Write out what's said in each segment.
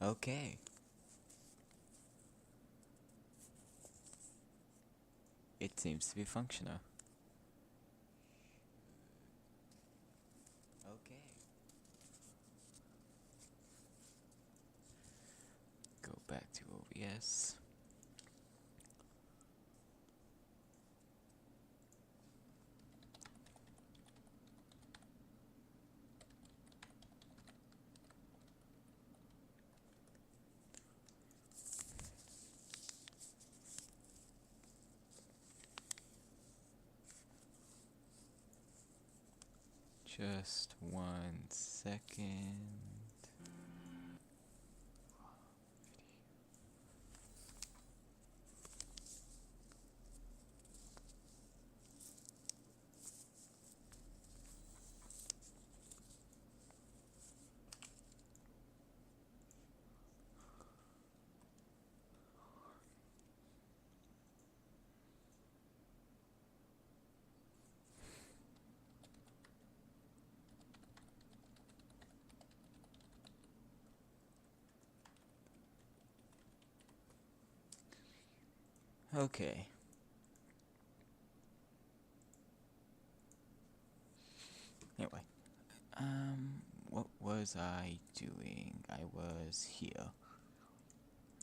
Okay. It seems to be functional. Okay. Go back to OBS. Just 1 second. Okay. Anyway, what was I doing? I was here.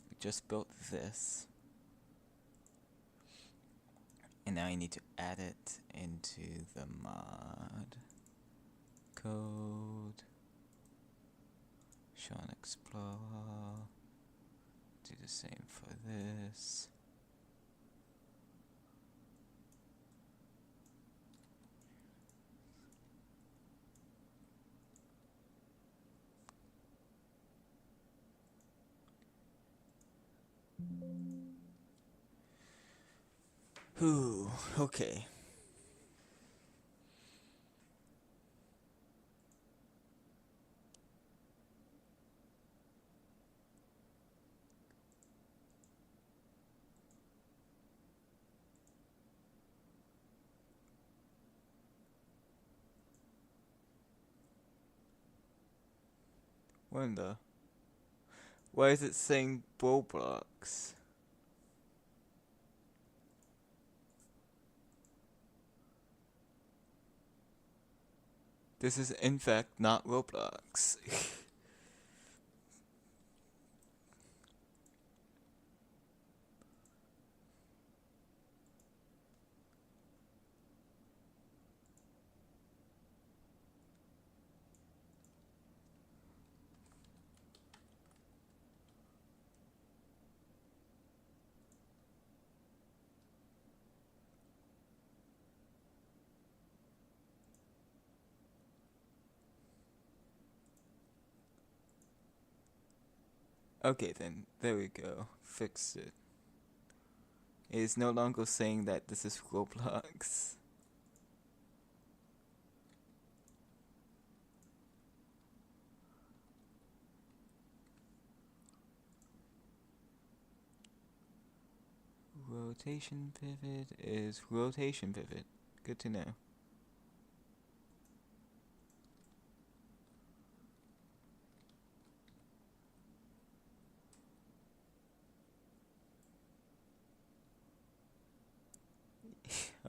We just built this, and now I need to add it into the mod code. Show and explore. Do the same for this. Whew, okay. Wonder. Why is it saying Roblox? This is in fact not Roblox. Okay then, there we go. Fixed it. It is no longer saying that this is Roblox. Rotation pivot is rotation pivot. Good to know.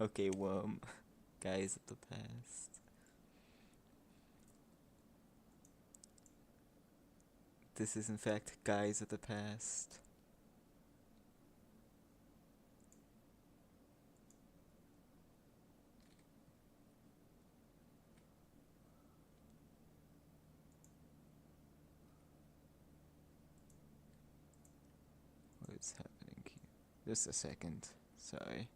Okay, worm. Guys of the past. This is in fact guys of the past. What is happening here? Just a second. Sorry.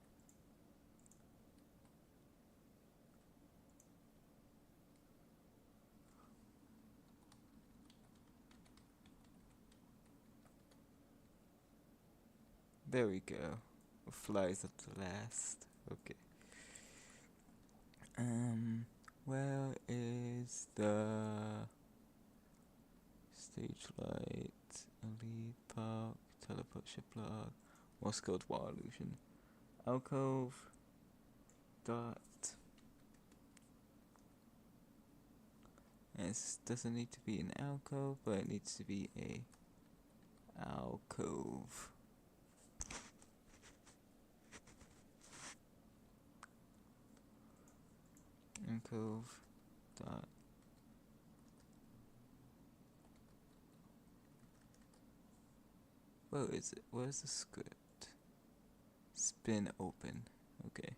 There we go. Flies up the last. Okay. Where is the stage light? Elite park, teleport ship block, Morse code wall illusion, alcove, dot. And this doesn't need to be an alcove, but it needs to be a Alcove. Alcove dot. Where is it? Where's the script? Spin open. Okay.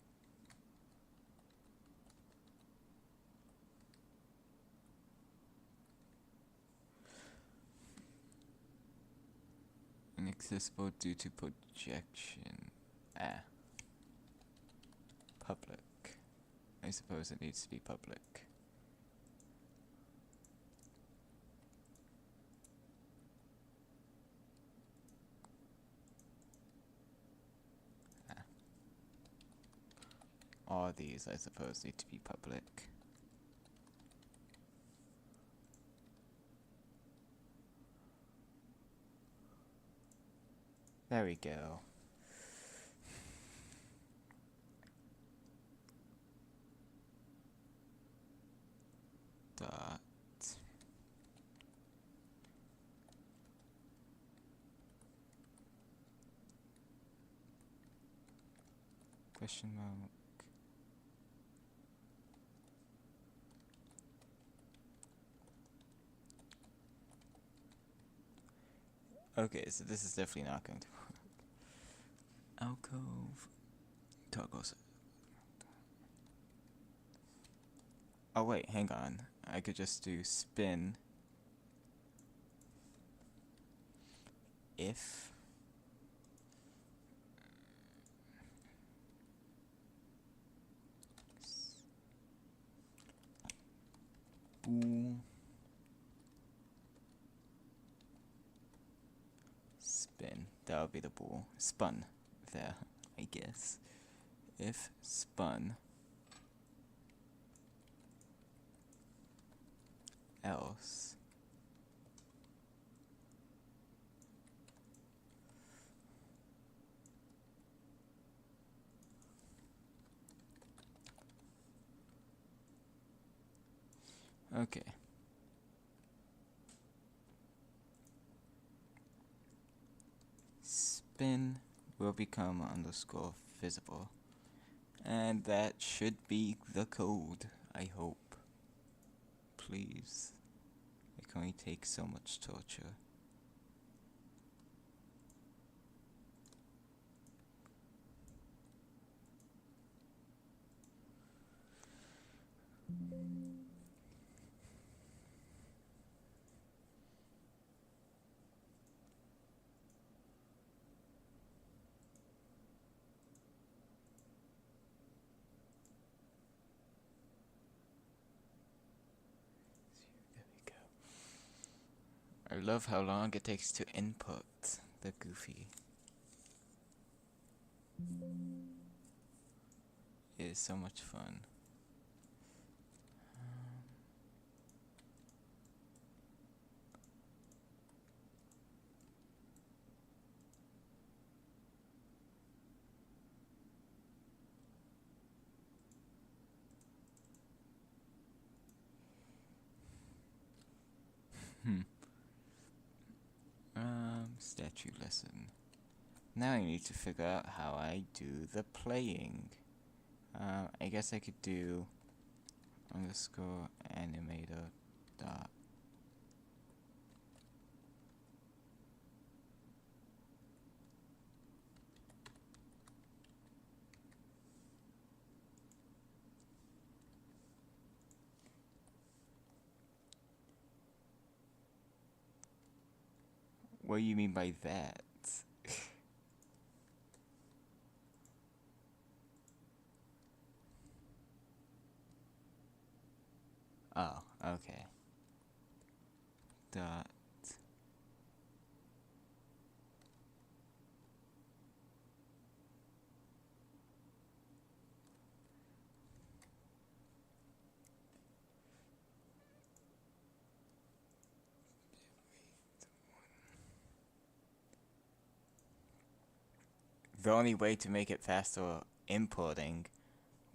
Inaccessible due to projection. Ah. Public. I suppose it needs to be public. Ah. All these, I suppose, need to be public. There we go. Dot. Question mark. Okay, so this is definitely not going to work. Alcove. Toggles. Oh wait, hang on. I could just do spin if bool spin. That would be the bool. Spun there, I guess. If spun else okay. Spin will become underscore visible. And that should be the code, I hope. Please. It can only take so much torture. There we go. I love how long it takes to input the Goofy. It is so much fun. Statue lesson. Now I need to figure out how I do the playing. I guess I could do underscore animator dot. What do you mean by that? Oh, okay. Dot. The only way to make it faster importing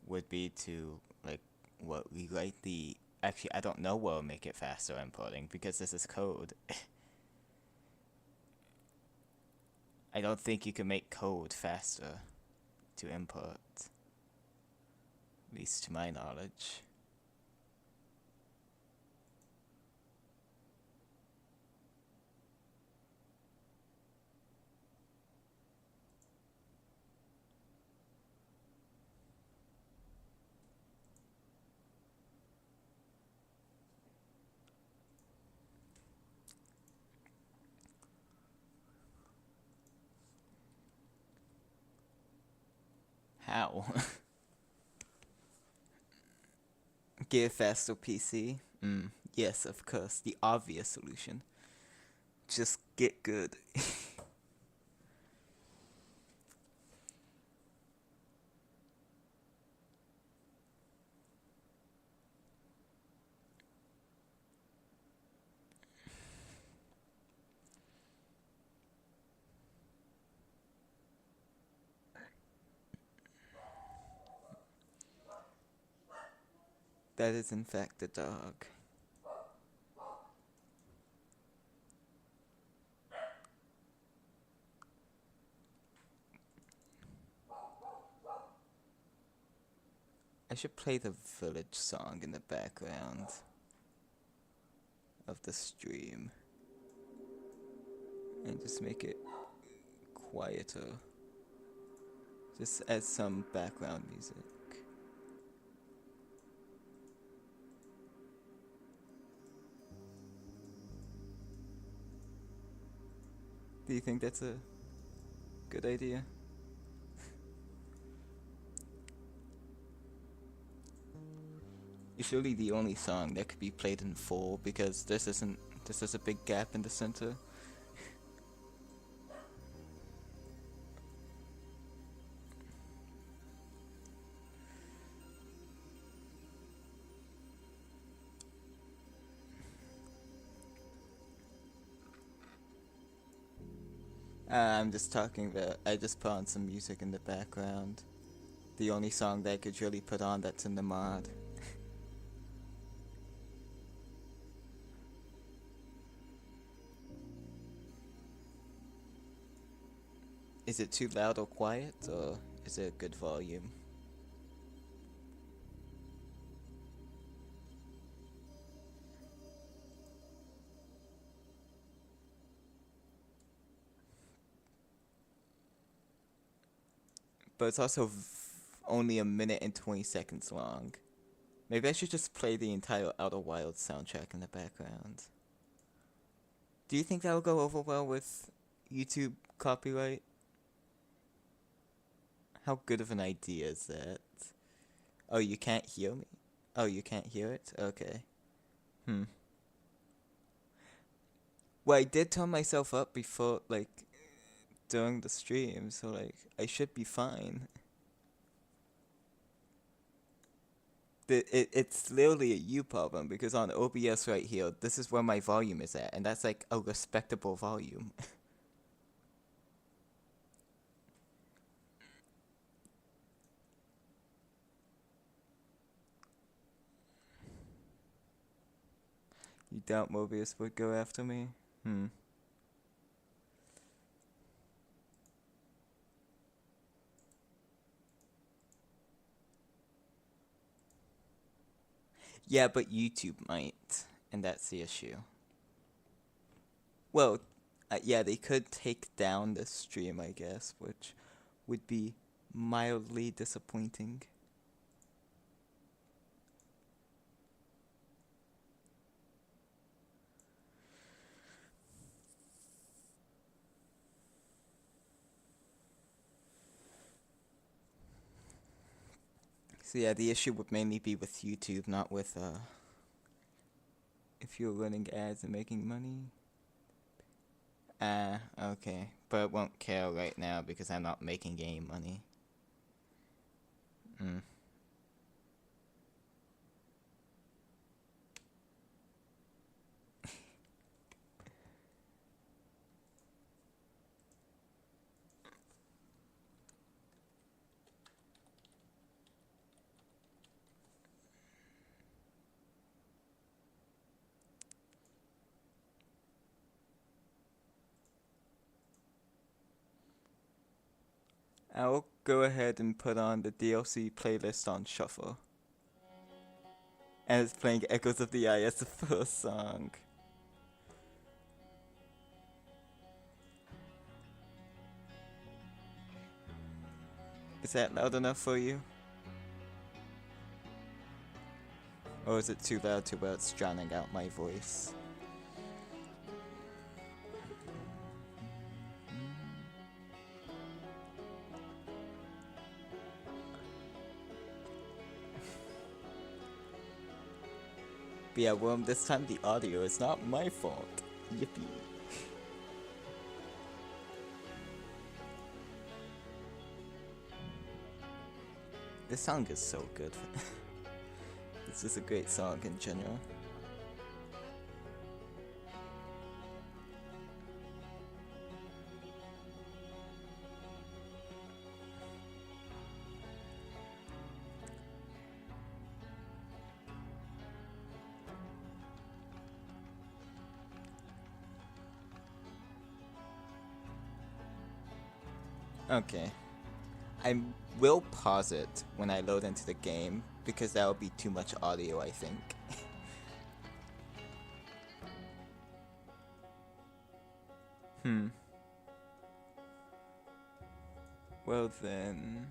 would be to, like, what we write the. Actually, I don't know what will make it faster importing because this is code. I don't think you can make code faster to import, at least to my knowledge. How? Get a faster PC? Yes, of course, the obvious solution. Just get good. That is in fact a dog. I should play the village song in the background of the stream and just make it quieter. Just add some background music. Do you think that's a good idea? It's surely the only song that could be played in full because this is a big gap in the center. I'm just talking about, I just put on some music in the background. The only song that I could really put on that's in the mod. Is it too loud or quiet, or is it a good volume? But it's also only a minute and 20 seconds long. Maybe I should just play the entire Outer Wilds soundtrack in the background. Do you think that'll go over well with YouTube copyright? How good of an idea is that? Oh, you can't hear me? Oh, you can't hear it? Okay. Well, I did turn myself up before, like, during the stream, so, like, I should be fine. It's literally a you problem, because on OBS right here, this is where my volume is at, and that's, like, a respectable volume. You doubt Mobius would go after me? Yeah, but YouTube might, and that's the issue. Well, yeah, they could take down the stream, I guess, which would be mildly disappointing. So yeah, the issue would mainly be with YouTube, not with, if you're running ads and making money. Okay. But it won't care right now because I'm not making any money. I'll go ahead and put on the DLC playlist on shuffle. And it's playing Echoes of the Eye as the first song. Is that loud enough for you? Or is it too loud to where it's drowning out my voice? But yeah, Worm, this time the audio is not my fault. Yippee. This song is so good. This is a great song in general. Okay. I will pause it when I load into the game because that would be too much audio, I think. Well then.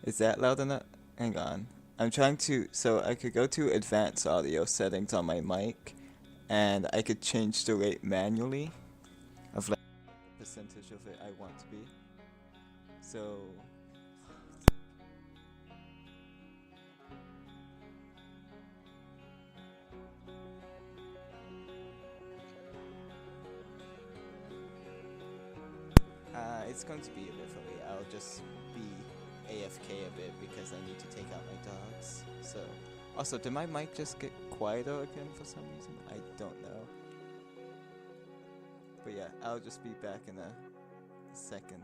Is that loud enough? Hang on. I'm trying to. So I could go to advanced audio settings on my mic and I could change the rate manually of like percentage of it I want to be. So it's going to be a bit funny. I'll just be AFK a bit because I need to take out my dogs. So also, did my mic just get quieter again for some reason? I don't know. But yeah, I'll just be back in a second.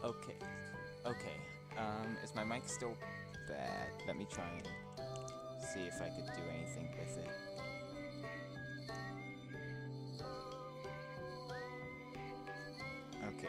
Okay. Okay. Is my mic still bad? Let me try and see if I could do anything with it. Okay.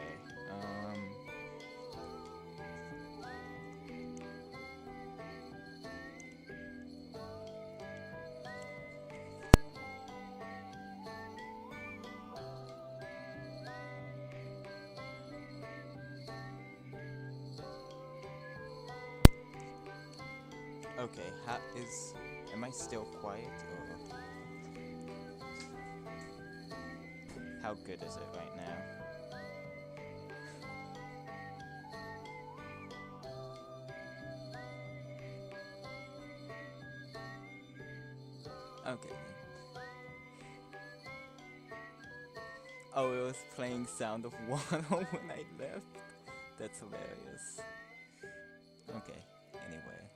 Okay, am I still quiet, or how good is it right now? Okay. Oh, it was playing Sound of Water when I left? That's hilarious. Okay, anyway.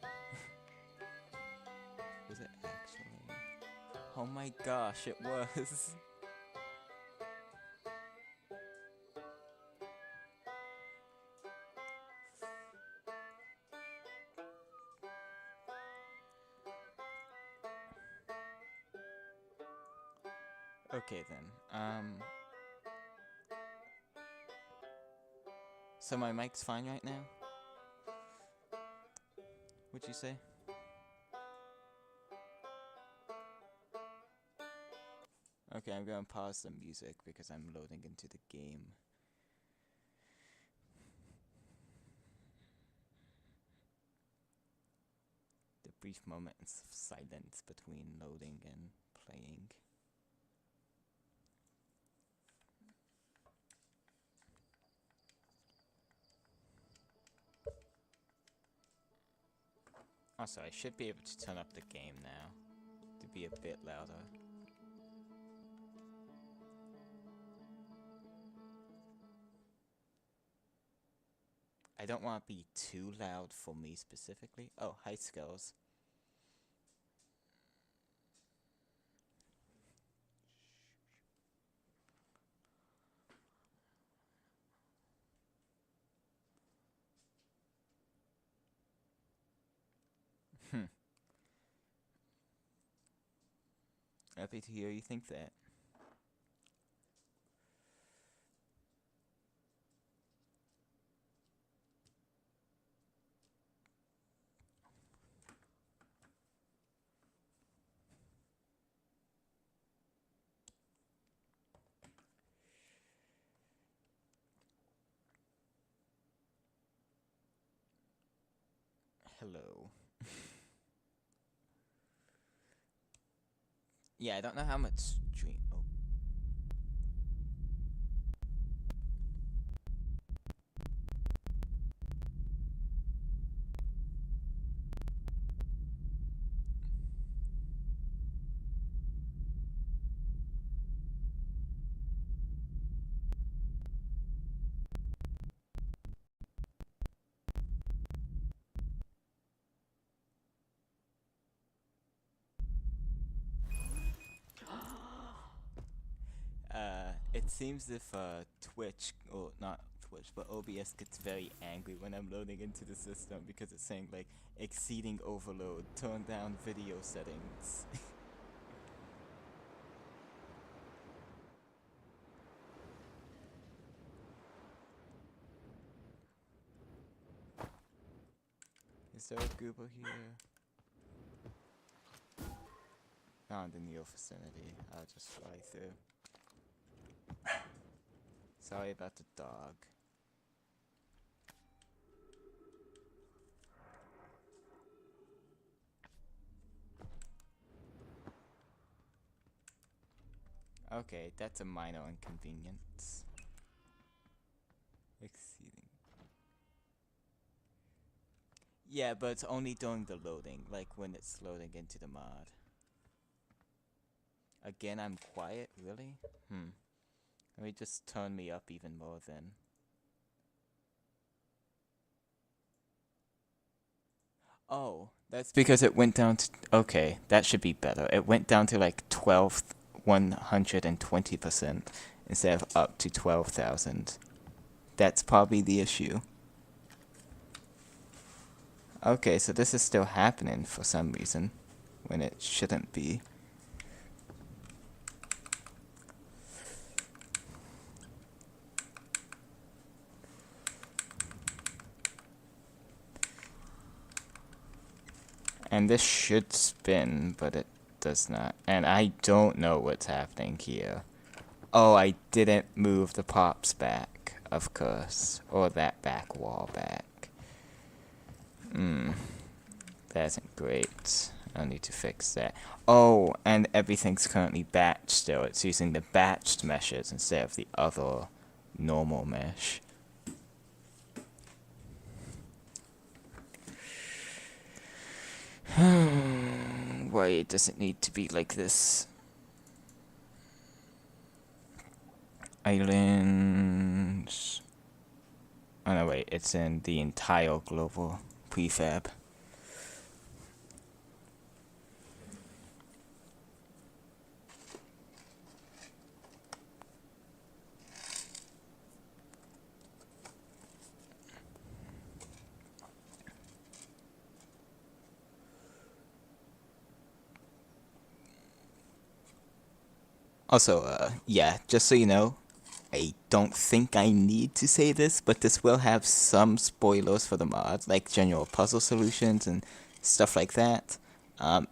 Was it actually? Oh my gosh, it was. Okay then. So my mic's fine right now? What'd you say? Okay, I'm gonna pause the music because I'm loading into the game. The brief moments of silence between loading and playing. Also, I should be able to turn up the game now to be a bit louder. I don't want to be too loud for me specifically. Oh, hi Skulls. Happy to hear you think that. Hello. Yeah, I don't know how much stream. Oh. It seems if Twitch, or not Twitch, but OBS gets very angry when I'm loading into the system because it's saying like exceeding overload, turn down video settings. Is there a goober here? Found in your vicinity. I'll just fly through. Sorry about the dog. Okay, that's a minor inconvenience. Exceeding. Yeah, but it's only during the loading, like when it's loading into the mod. Again, I'm quiet, really? Let me just turn me up even more then. Oh, that's because it went down to... Okay, that should be better. It went down to like 120% instead of up to 12,000. That's probably the issue. Okay, so this is still happening for some reason, when it shouldn't be. And this should spin, but it does not. And I don't know what's happening here. Oh, I didn't move the props back, of course. Or that back wall back. That isn't great. I'll need to fix that. Oh, and everything's currently batched still. It's using the batched meshes instead of the other normal mesh. Why does it need to be like this? Islands. Oh no, wait, it's in the entire global prefab. Also, yeah, just so you know, I don't think I need to say this, but this will have some spoilers for the mods, like general puzzle solutions and stuff like that.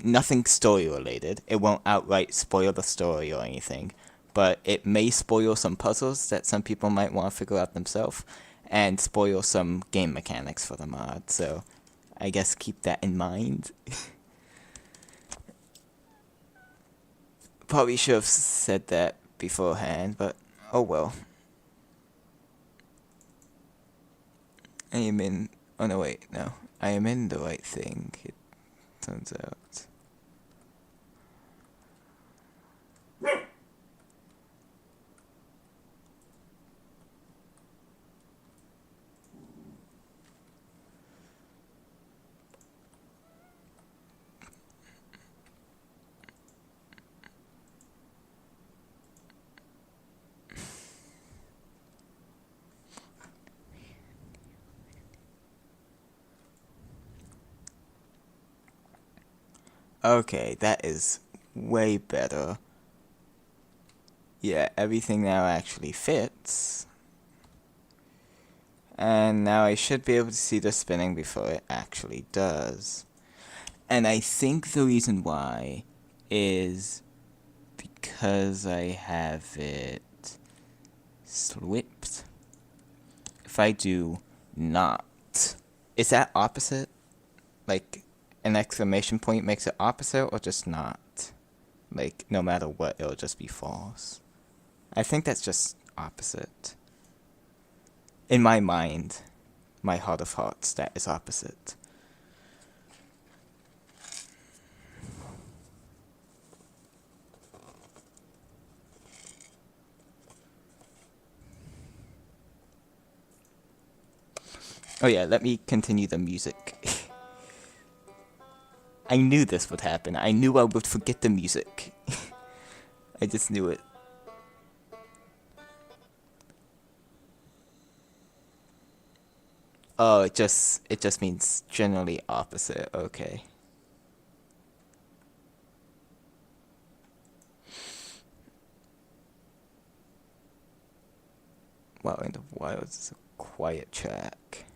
Nothing story related. It won't outright spoil the story or anything, but it may spoil some puzzles that some people might want to figure out themselves, and spoil some game mechanics for the mod, so I guess keep that in mind. Probably should have said that beforehand, but oh well. I am in... Oh no, wait, no. I am in the right thing, it turns out. Okay, that is way better. Yeah, everything now actually fits. And now I should be able to see the spinning before it actually does. And I think the reason why is because I have it slipped. If I do not, is that opposite? Like, an exclamation point makes it opposite or just not? Like, no matter what, it'll just be false. I think that's just opposite. In my mind, my heart of hearts, that is opposite. Oh yeah, let me continue the music. I knew this would happen. I knew I would forget the music. I just knew it. Oh, it just means generally opposite. Okay. Wow, in the wild, it's a quiet track.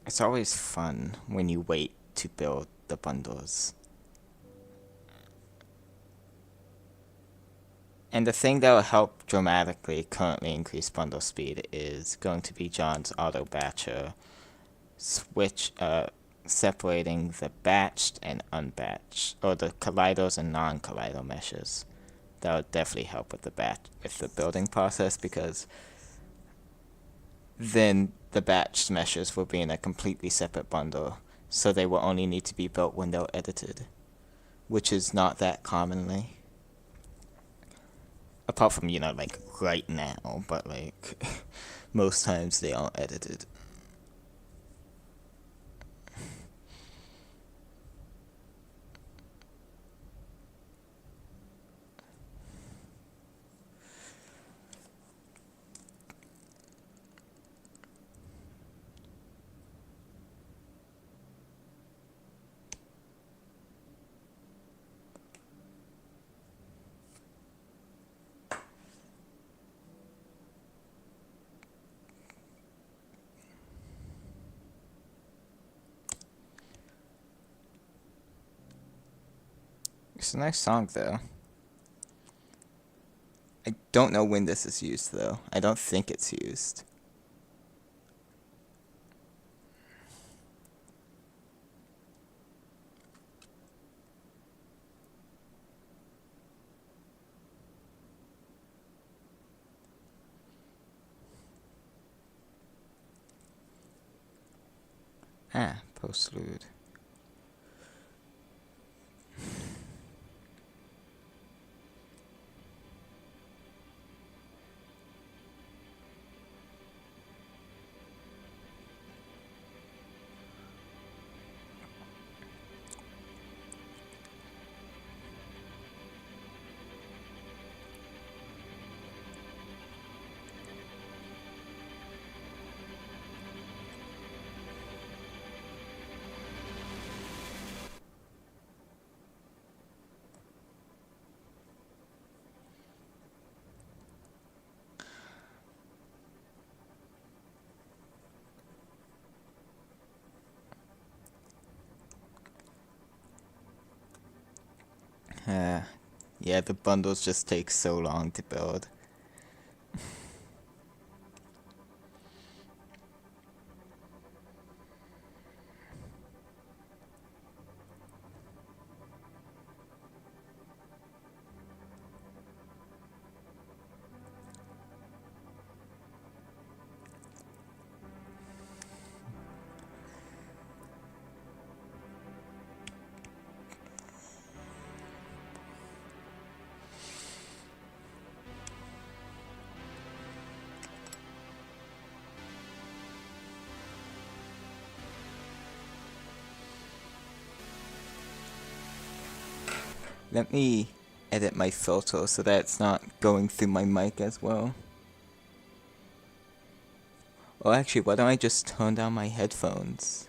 It's always fun when you wait to build the bundles. And the thing that will help dramatically currently increase bundle speed is going to be John's auto batcher separating the batched and unbatched, or the collidos and non-collido meshes. That would definitely help with the building process, because then the batched meshes will be in a completely separate bundle, so they will only need to be built when they're edited, which is not that commonly. Apart from, like right now, but like most times they aren't edited. It's a nice song, though. I don't know when this is used, though. I don't think it's used. Ah, postlude. Yeah, the bundles just take so long to build. Let me edit my filter so that it's not going through my mic as well. Or actually, why don't I just turn down my headphones?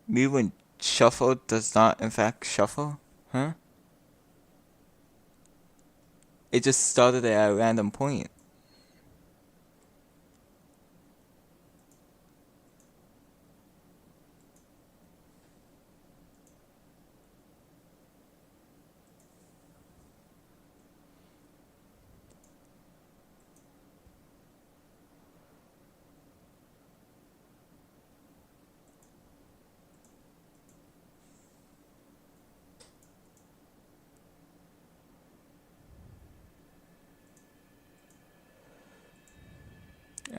Me when shuffle does not in fact shuffle? Huh? It just started at a random point.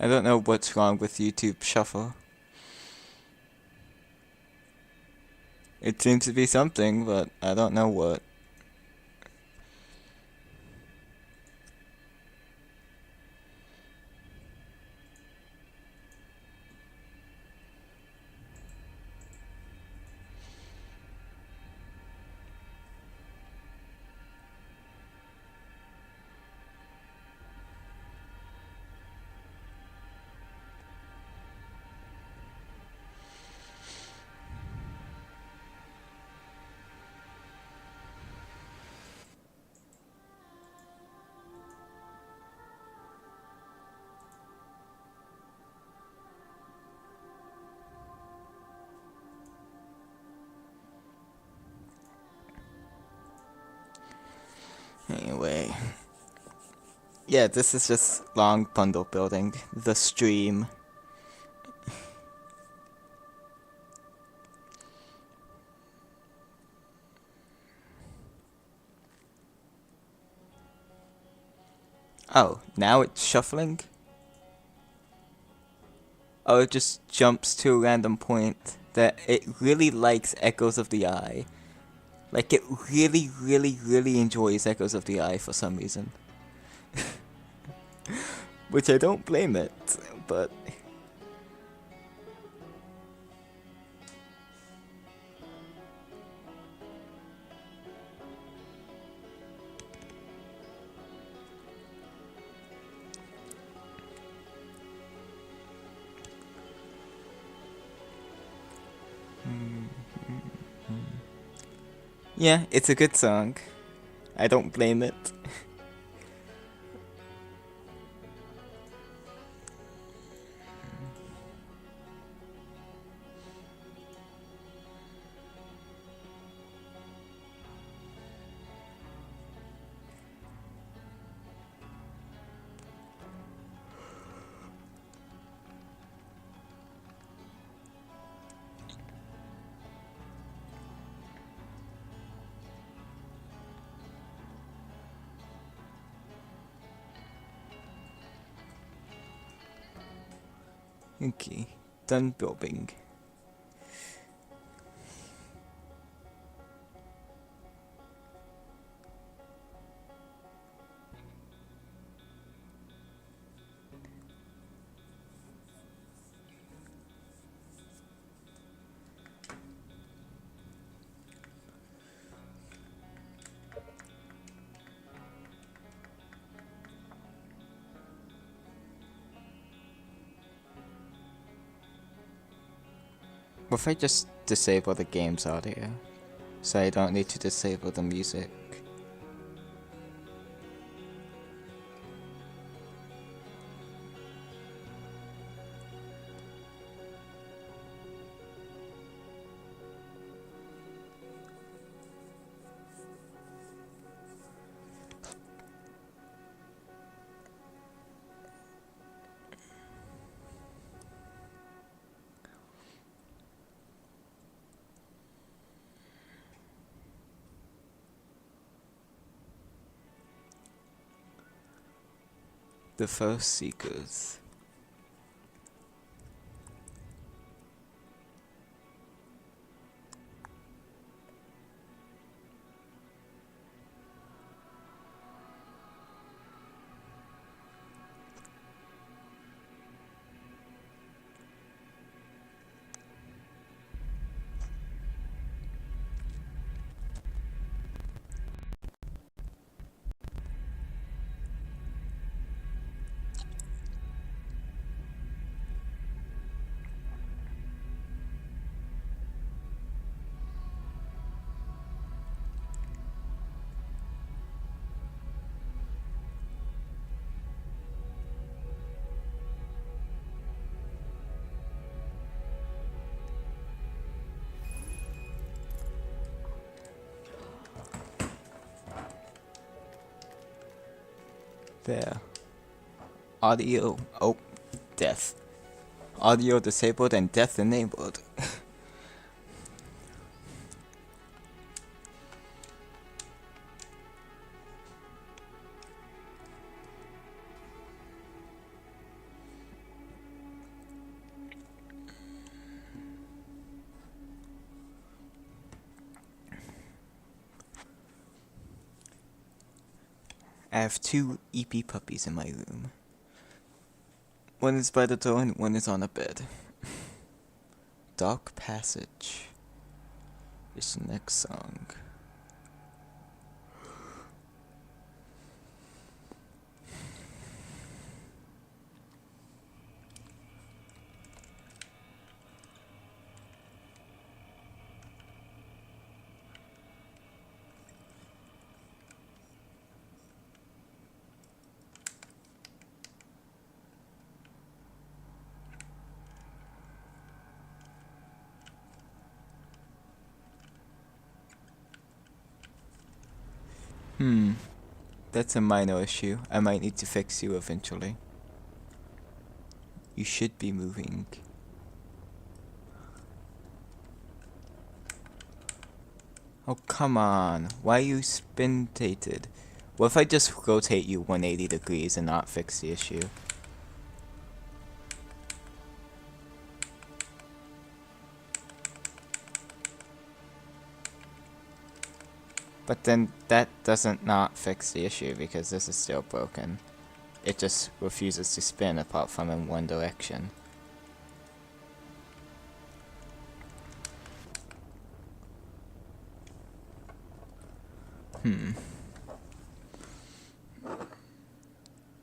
I don't know what's wrong with YouTube Shuffle. It seems to be something, but I don't know what. Anyway. Yeah, this is just long bundle building. The stream. Oh, now it's shuffling? Oh, it just jumps to a random point that it really likes Echoes of the Eye. Like, it really, really, really enjoys Echoes of the Eye for some reason. Which I don't blame it, but... Yeah, it's a good song. I don't blame it. Okay, done building. What if I just disable the game's audio? So I don't need to disable the music. The First Seekers. There. Audio. Oh, death. Audio disabled and death enabled. I have two EP puppies in my room. One is by the door and one is on a bed. Dark Passage is the next song. That's a minor issue. I might need to fix you eventually. You should be moving. Oh, come on. Why are you spin-tated? What if I just rotate you 180 degrees and not fix the issue? But then that doesn't not fix the issue because this is still broken. It just refuses to spin apart from in one direction.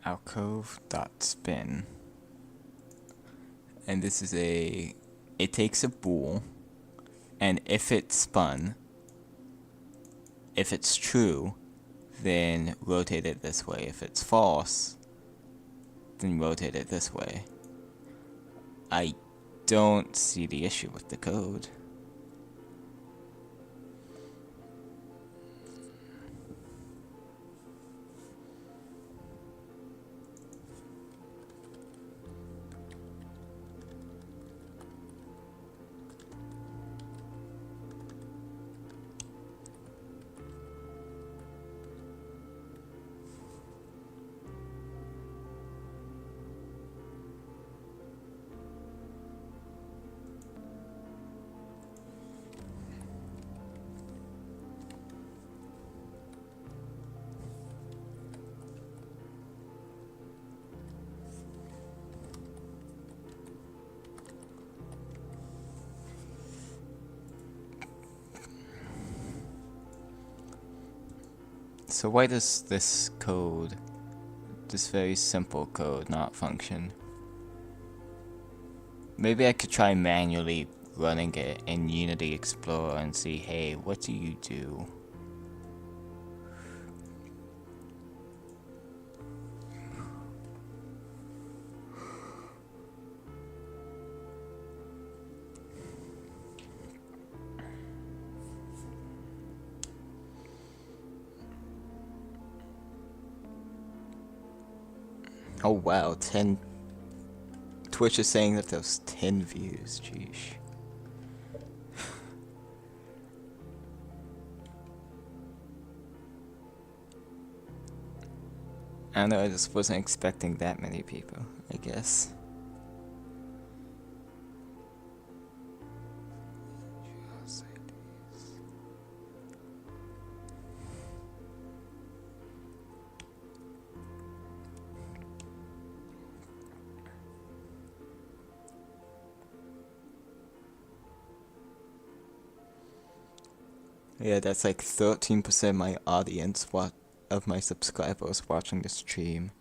Alcove.spin. And this is it takes a bool, and if it's spun, if it's true, then rotate it this way. If it's false, then rotate it this way. I don't see the issue with the code. So why does this code, this very simple code, not function? Maybe I could try manually running it in Unity Explorer and see, hey, what do you do? Oh wow, 10. Twitch is saying that there's 10 views, jeez. I don't know, I just wasn't expecting that many people, I guess. Yeah, that's like 13% of my audience of my subscribers watching the stream.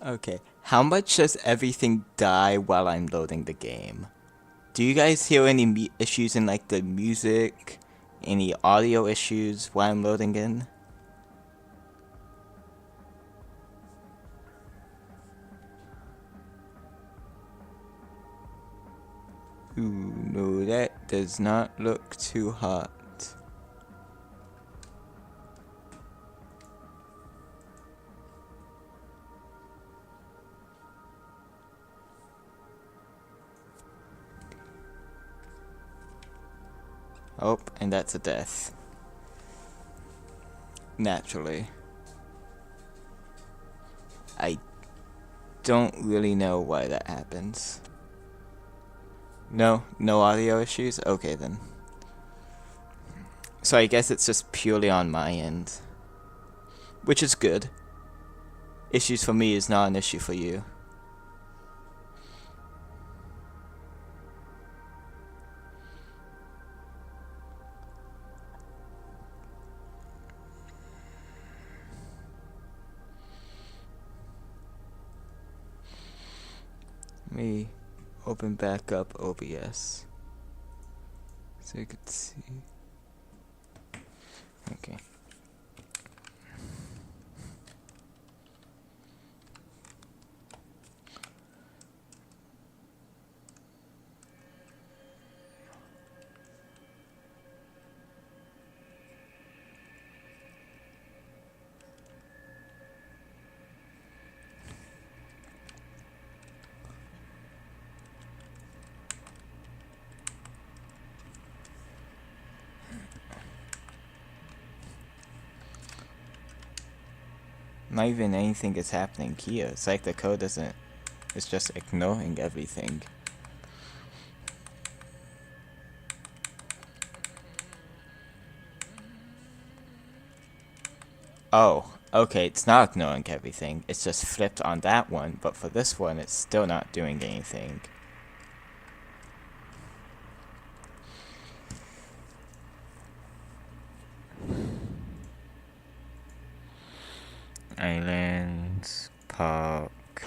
Okay, how much does everything die while I'm loading the game? Do you guys hear any issues in like the music? Any audio issues while I'm loading in? Ooh, no, that does not look too hot. Oh, and that's a death. Naturally. I don't really know why that happens. No audio issues? Okay then. So I guess it's just purely on my end. Which is good. Issues for me is not an issue for you. Let me open back up OBS so you could see. Okay. Not even anything is happening here. It's like the code isn't. It's just ignoring everything. Oh, okay, it's not ignoring everything. It's just flipped on that one, but for this one, it's still not doing anything. Islands, park.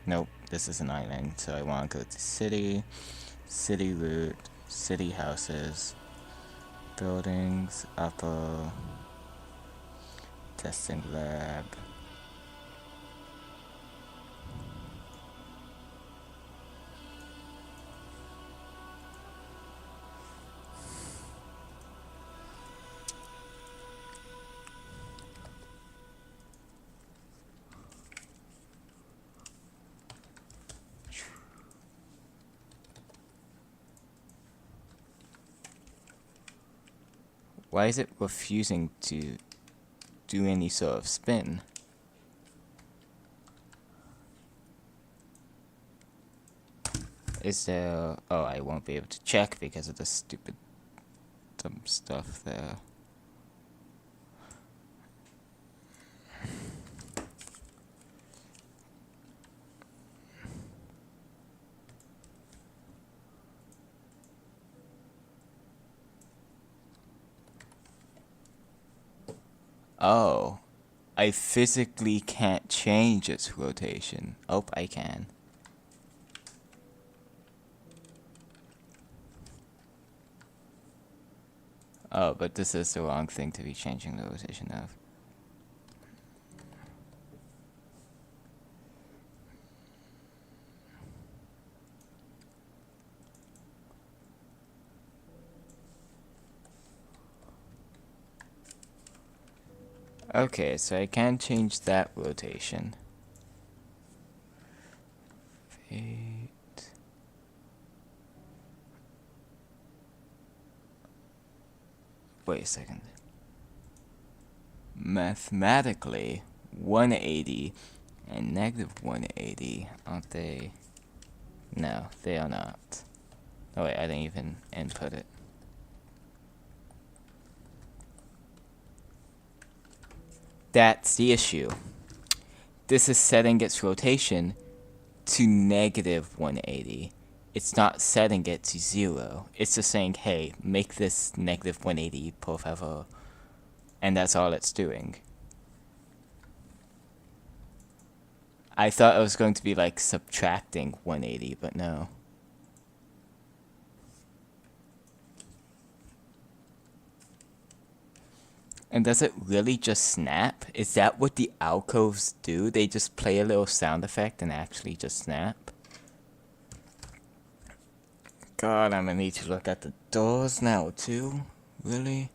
Nope, this is an island, so I want to go to city, city route, city houses, buildings, upper, testing lab. Why is it refusing to do any sort of spin? Is there... Oh, I won't be able to check because of the stupid dumb stuff there. Oh, I physically can't change its rotation. Oh, I can. Oh, but this is the wrong thing to be changing the rotation of. Okay, so I can change that rotation. Fate. Wait a second. Mathematically, 180 and negative 180, aren't they? No, they are not. Oh wait, I didn't even input it. That's the issue. This is setting its rotation to negative 180. It's not setting it to 0. It's just saying, hey, make this negative 180, por favor. And that's all it's doing. I thought it was going to be like subtracting 180, but no. And does it really just snap? Is that what the alcoves do? They just play a little sound effect and actually just snap? God, I'm gonna need to look at the doors now too. Really?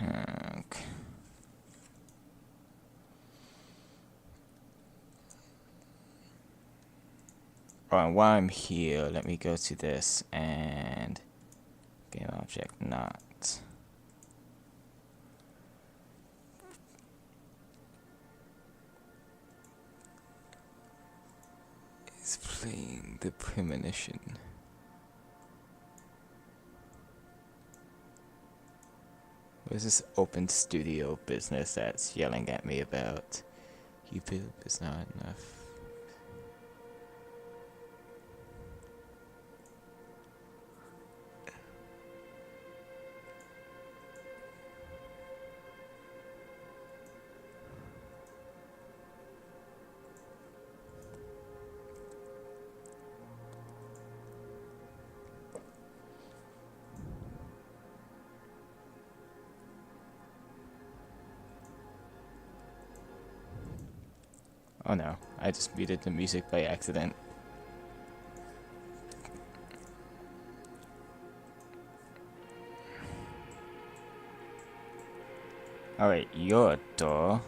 Okay. Alright, while I'm here, let me go to this and object not. Is playing the premonition. What is this open studio business that's yelling at me about? YouTube is not enough. Oh no, I just muted the music by accident. Alright, your door.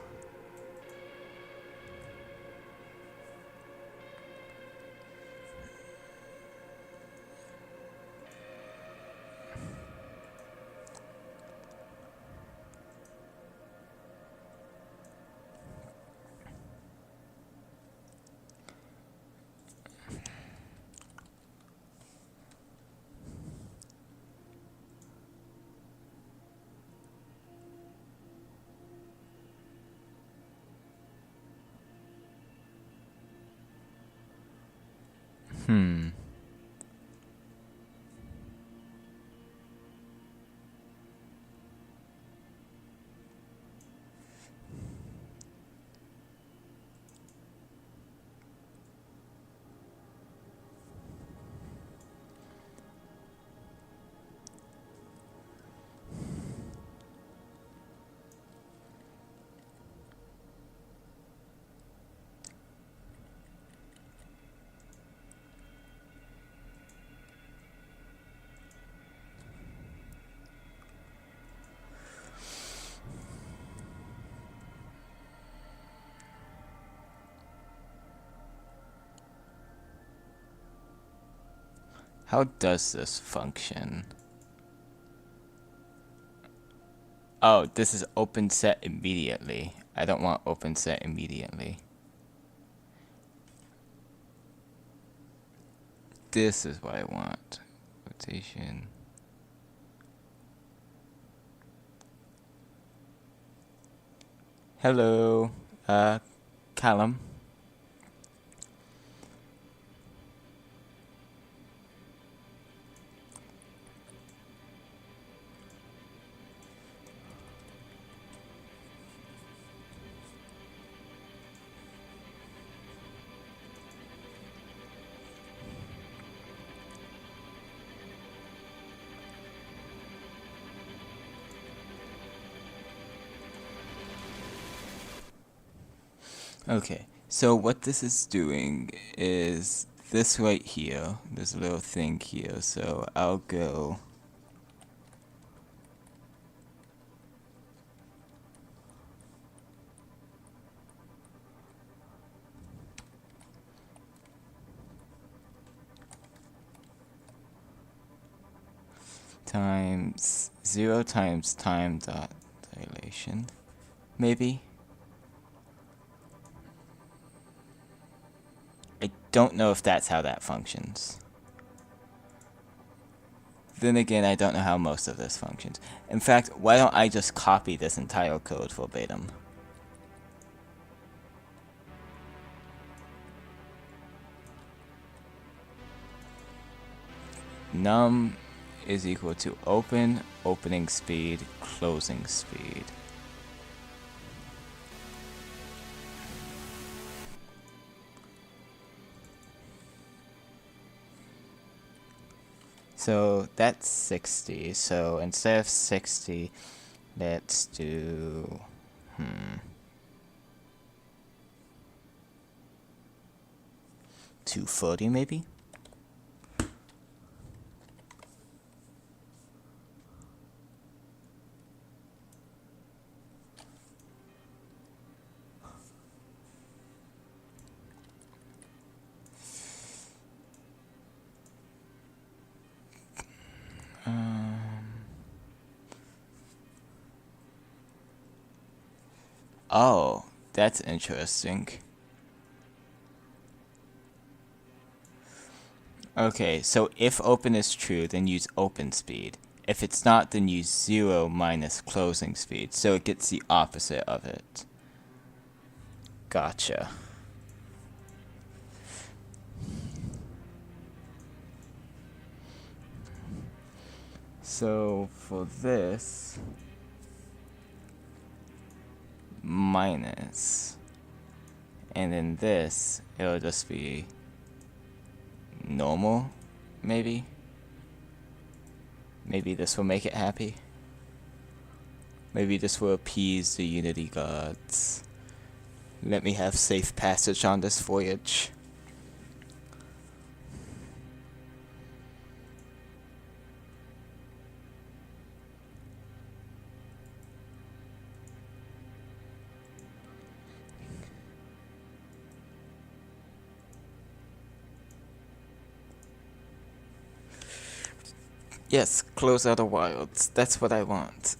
Hmm. How does this function? Oh, this is open set immediately. I don't want open set immediately. This is what I want. Rotation. Hello, Callum. Okay, so what this is doing is this right here. There's a little thing here, so I'll go. Times 0 times time dot dilation. Maybe? I don't know if that's how that functions. Then again, I don't know how most of this functions. In fact, why don't I just copy this entire code verbatim? Num is equal to opening speed, closing speed. So that's 60. So instead of 60, let's do 240 maybe? Oh, that's interesting. Okay, so if open is true, then use open speed. If it's not, then use 0 minus closing speed, so it gets the opposite of it. Gotcha. So for this, minus, and then this, it'll just be normal, maybe? Maybe this will make it happy? Maybe this will appease the Unity gods. Let me have safe passage on this voyage. Yes, close out the wilds. That's what I want.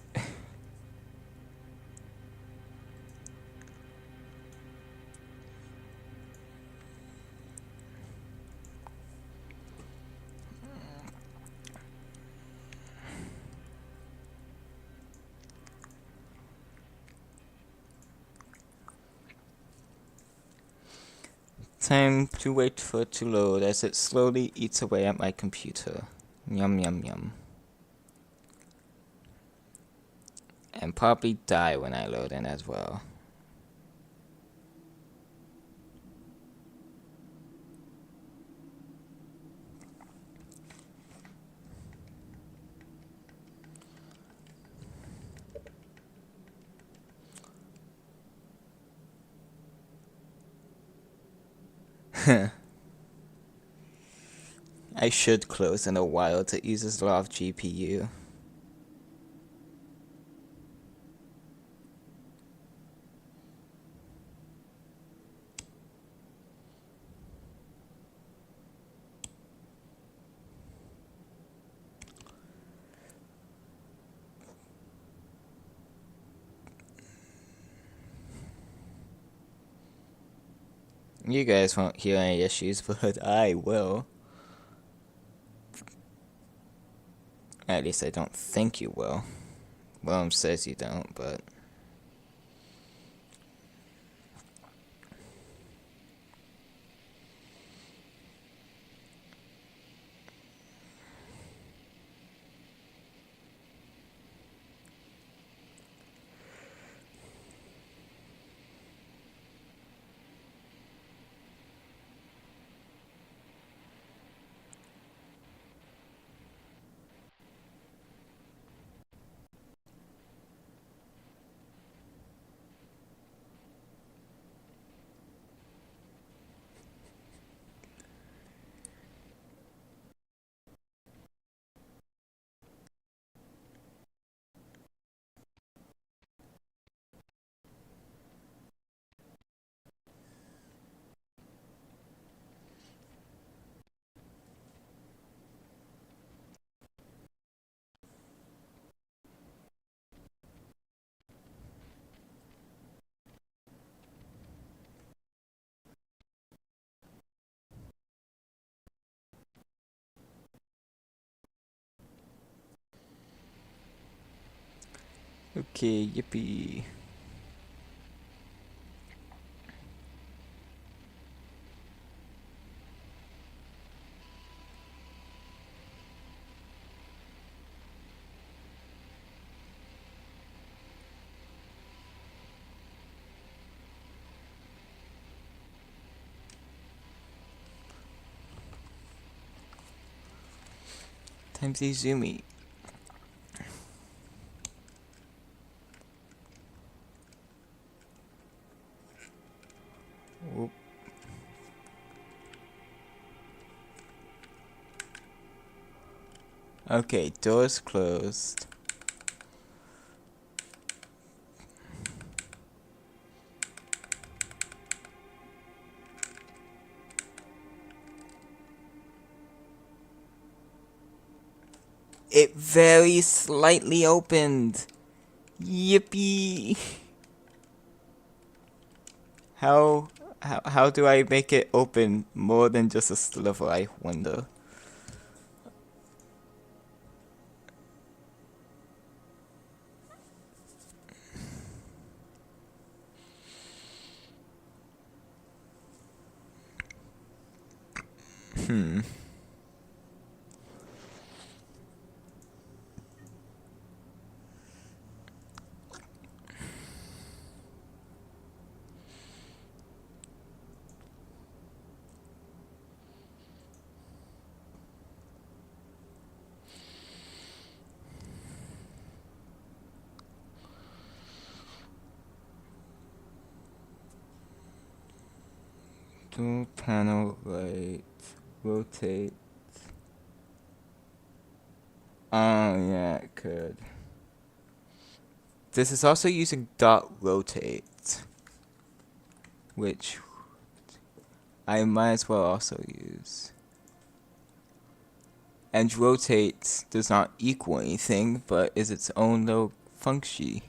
Time to wait for it to load as it slowly eats away at my computer. Yum yum yum. And probably die when I load in as well. I should close in a while to uses a lot of GPU. You guys won't hear any issues, but I will. At least I don't think you will. Willem says you don't, but... Okay, yippee. Times Izumi. Whoop. Okay, doors closed. It very slightly opened. Yippee. How do I make it open more than just a sliver, I wonder? Hmm. Dual panel light. Rotate. Oh yeah, it could. This is also using dot rotate, which I might as well also use. And rotate does not equal anything, but is its own little function.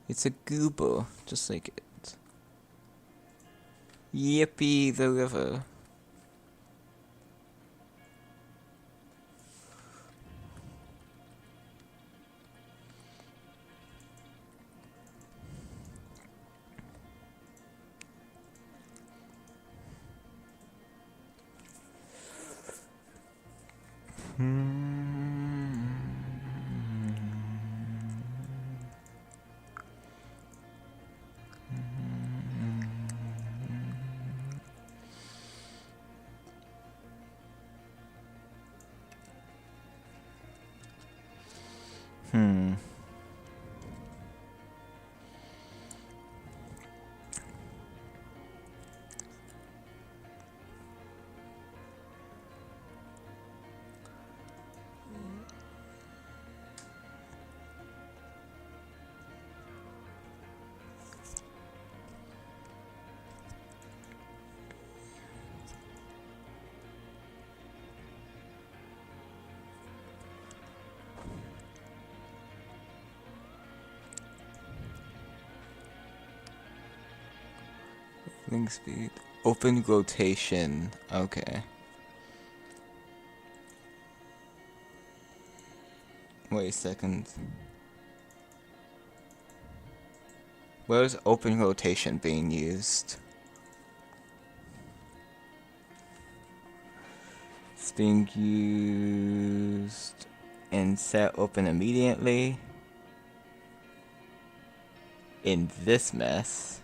It's a goober, just like it. Yippee the river. Hmm. Link speed. Open rotation. Okay. Wait a second. Where is open rotation being used? It's being used in set open immediately. In this mess.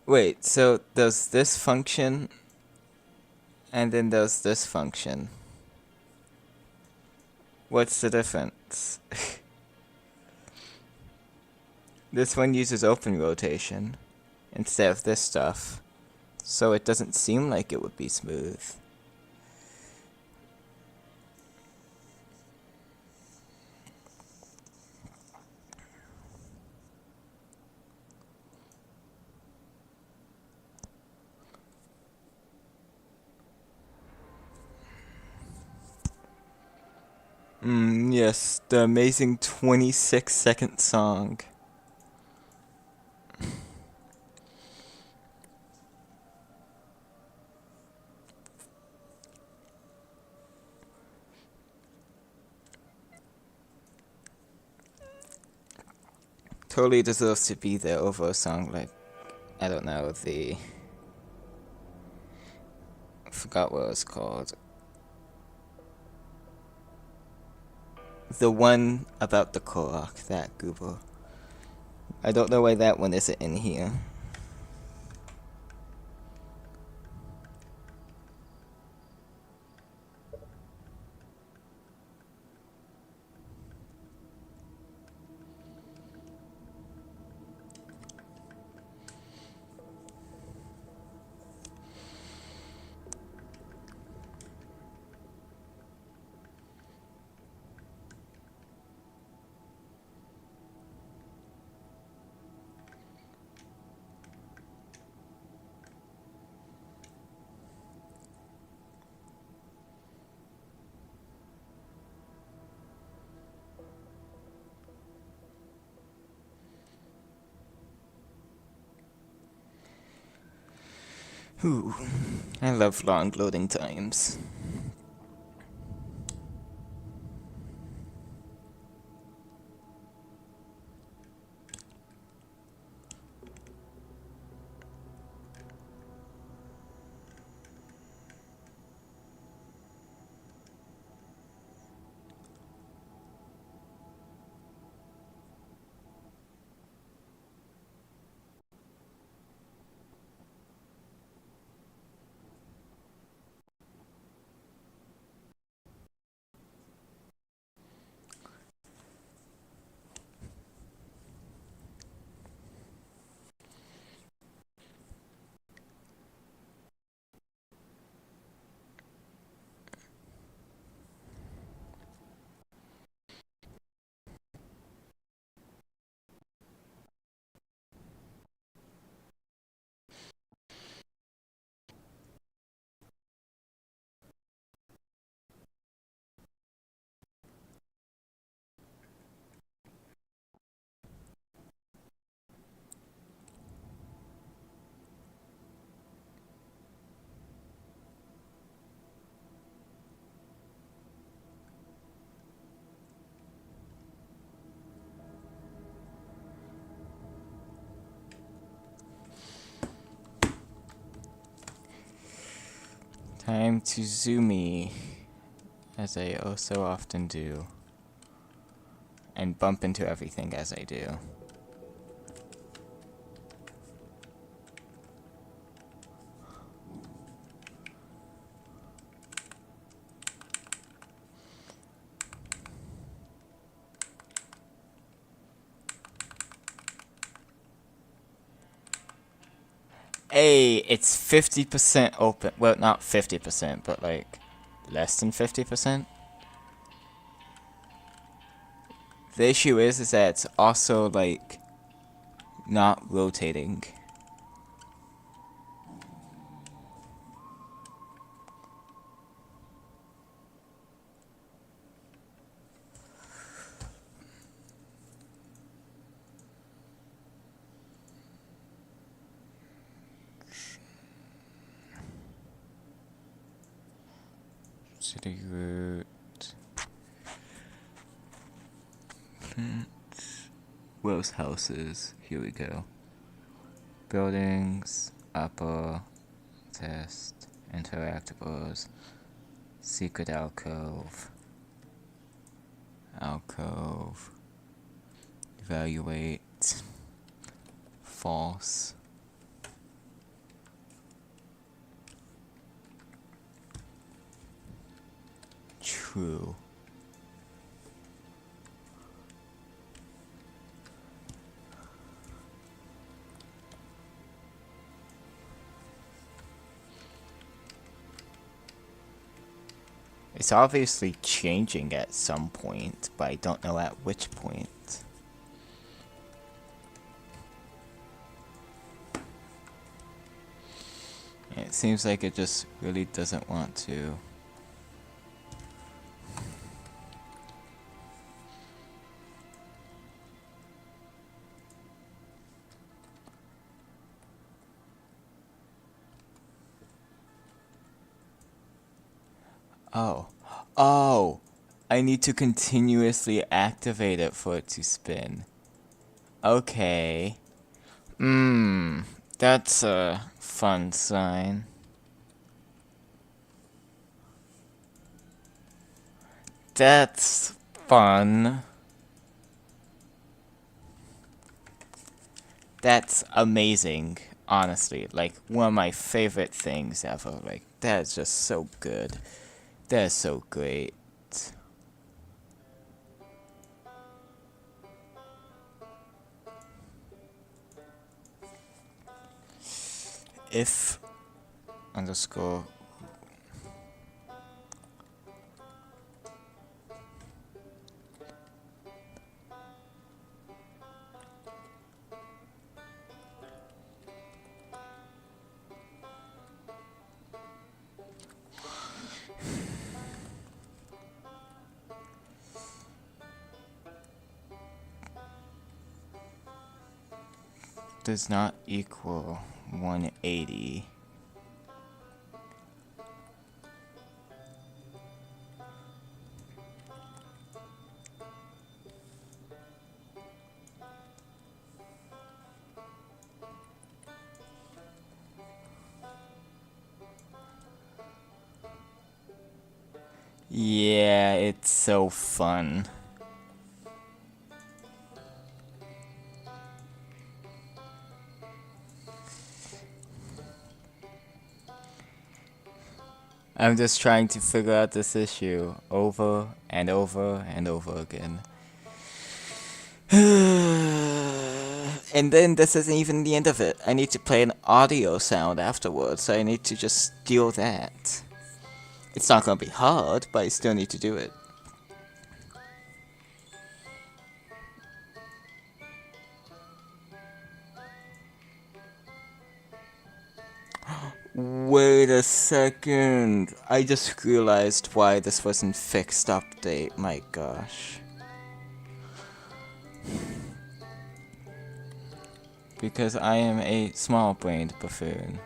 Wait, so does this function and then does this function? What's the difference? This one uses open rotation instead of this stuff, so it doesn't seem like it would be smooth. Yes, the amazing 26-second song. Totally deserves to be there over a song like, I don't know, I forgot what it was called. The one about the Korok, that goober. I don't know why that one isn't in here. Ooh, I love long loading times. Time to zoomy, as I oh so often do, and bump into everything as I do. Hey, it's 50% open. Well, not 50%, but like less than 50%. The issue is that it's also like not rotating. City route. Rose houses. Here we go. Buildings. Upper. Test. Interactables. Secret alcove. Alcove. Evaluate. False. True. It's obviously changing at some point, but I don't know at which point. It seems like it just really doesn't want to. Oh. Oh! I need to continuously activate it for it to spin. Okay. That's a fun sign. That's fun. That's amazing, honestly. Like, one of my favorite things ever. Like, that's just so good. That's so great. If underscore does not equal 180, Yeah, it's so fun. I'm just trying to figure out this issue over and over and over again. And then this isn't even the end of it. I need to play an audio sound afterwards, so I need to just steal that. It's not gonna be hard, but I still need to do it. Wait a second. I just realized why this wasn't fixed update. My gosh. Because I am a small-brained buffoon.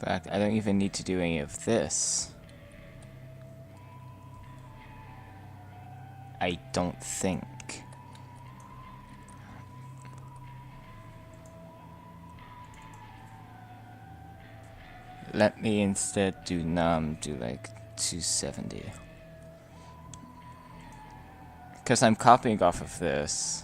In fact, I don't even need to do any of this. I don't think. Let me instead do do like 270. Because I'm copying off of this.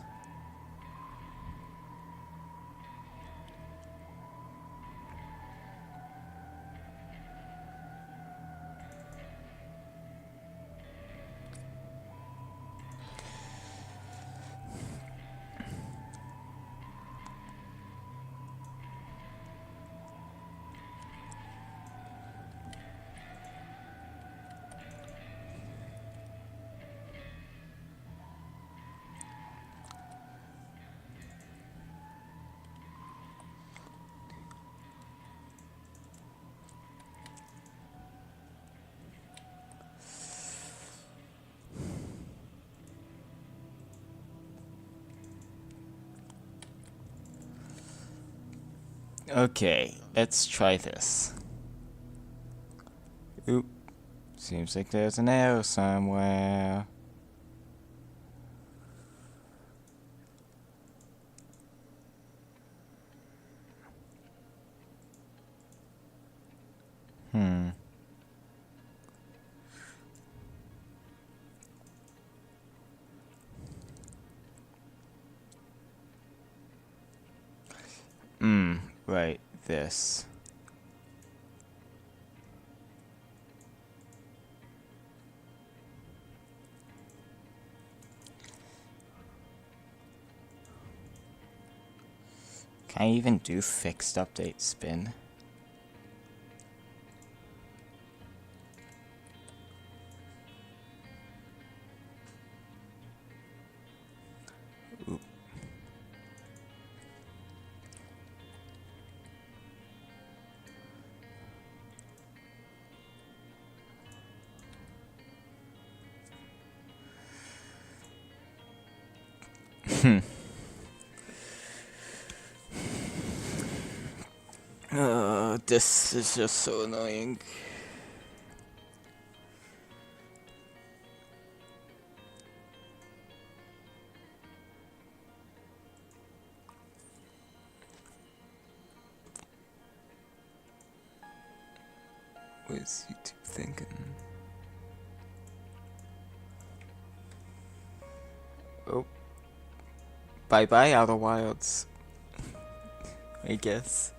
Okay, let's try this. Oop. Seems like there's an error somewhere. Hmm. Right, this. Can I even do fixed update spin? Oop. This is just so annoying. What is YouTube thinking? Oh. Bye bye, Outer Wilds. I guess.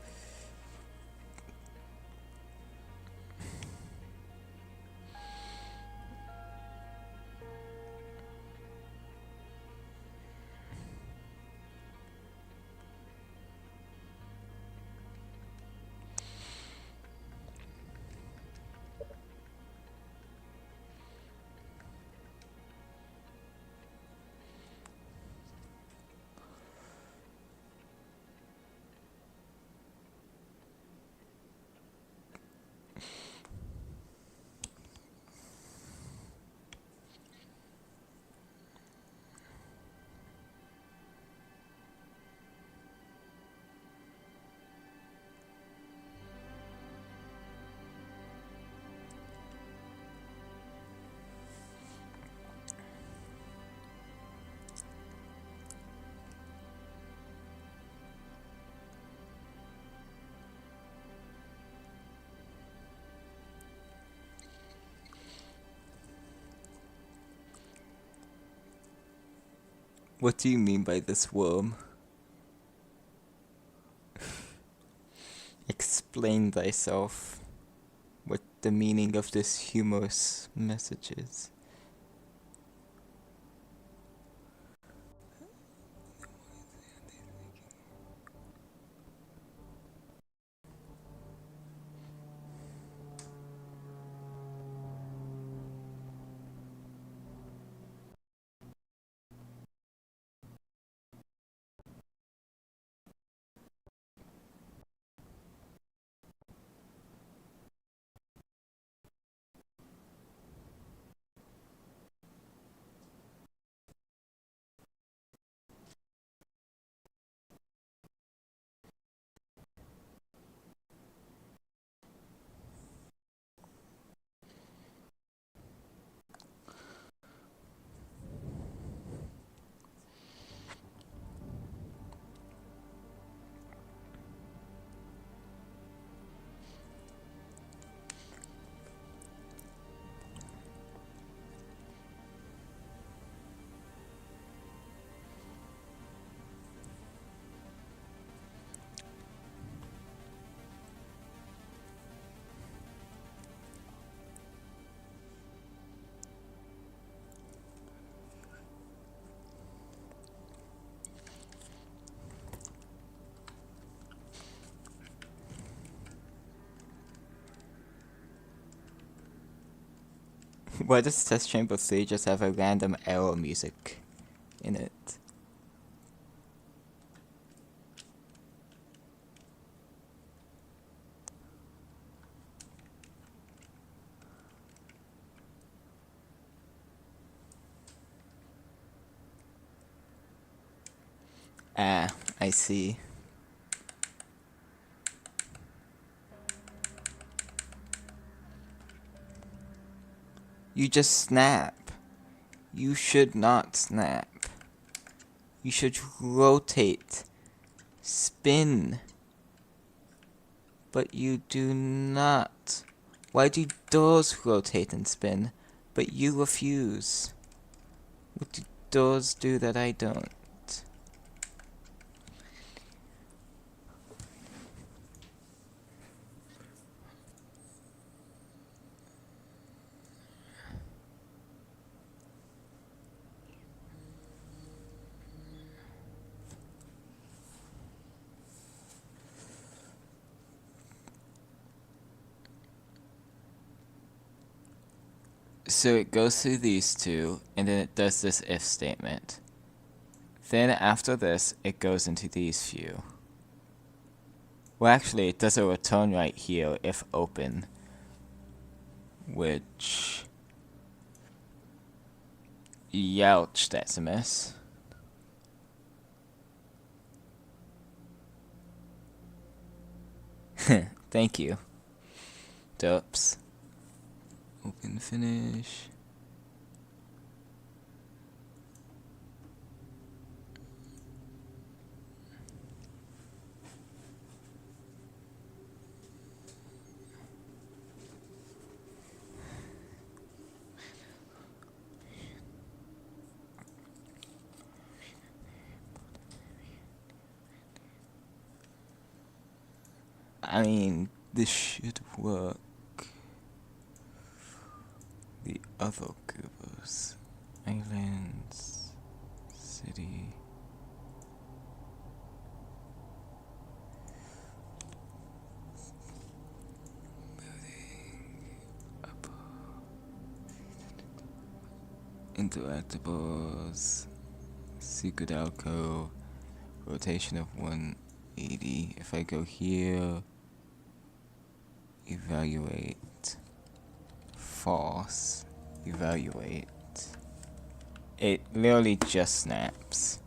What do you mean by this worm? Explain thyself. What the meaning of this humorous message is. Why does Test Chamber 3 just have a random arrow music in it? Ah, I see. You just snap. You should not snap. You should rotate. Spin. But you do not. Why do doors rotate and spin, but you refuse? What do doors do that I don't? So it goes through these two, and then it does this if statement. Then after this, it goes into these few. Well, actually, it does a return right here if open, which... Youch, that's a miss. Thank you. Derps. Open finish. I mean, this should work. The other Goobers. Islands. City. Interactables. Secret alcove. Rotation of 180. If I go here, evaluate, false, evaluate, it literally just snaps.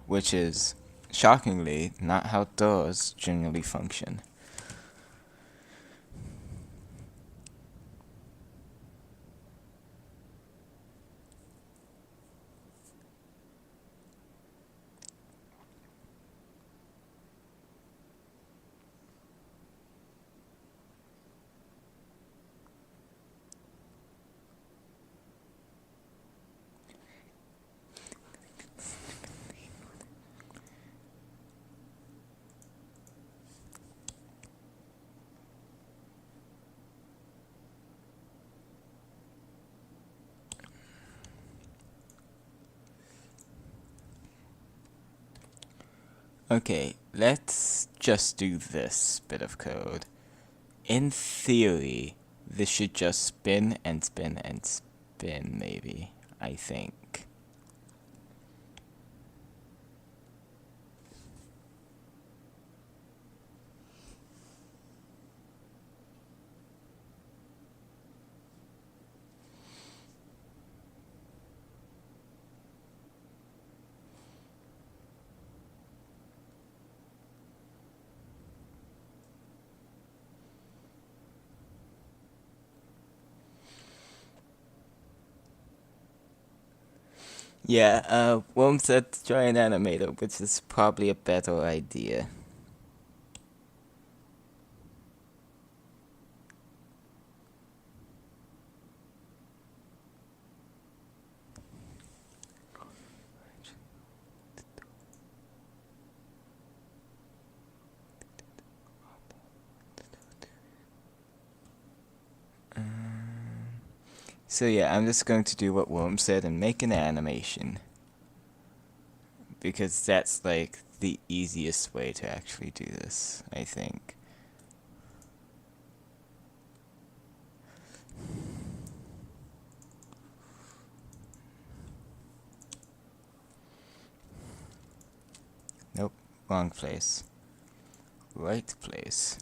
Which is, shockingly, not how doors generally function. Okay, let's just do this bit of code. In theory, this should just spin and spin and spin, maybe, I think. Yeah, Worm said to try an animator, which is probably a better idea. So yeah, I'm just going to do what Worm said and make an animation. Because that's like the easiest way to actually do this, I think. Nope, wrong place. Right place.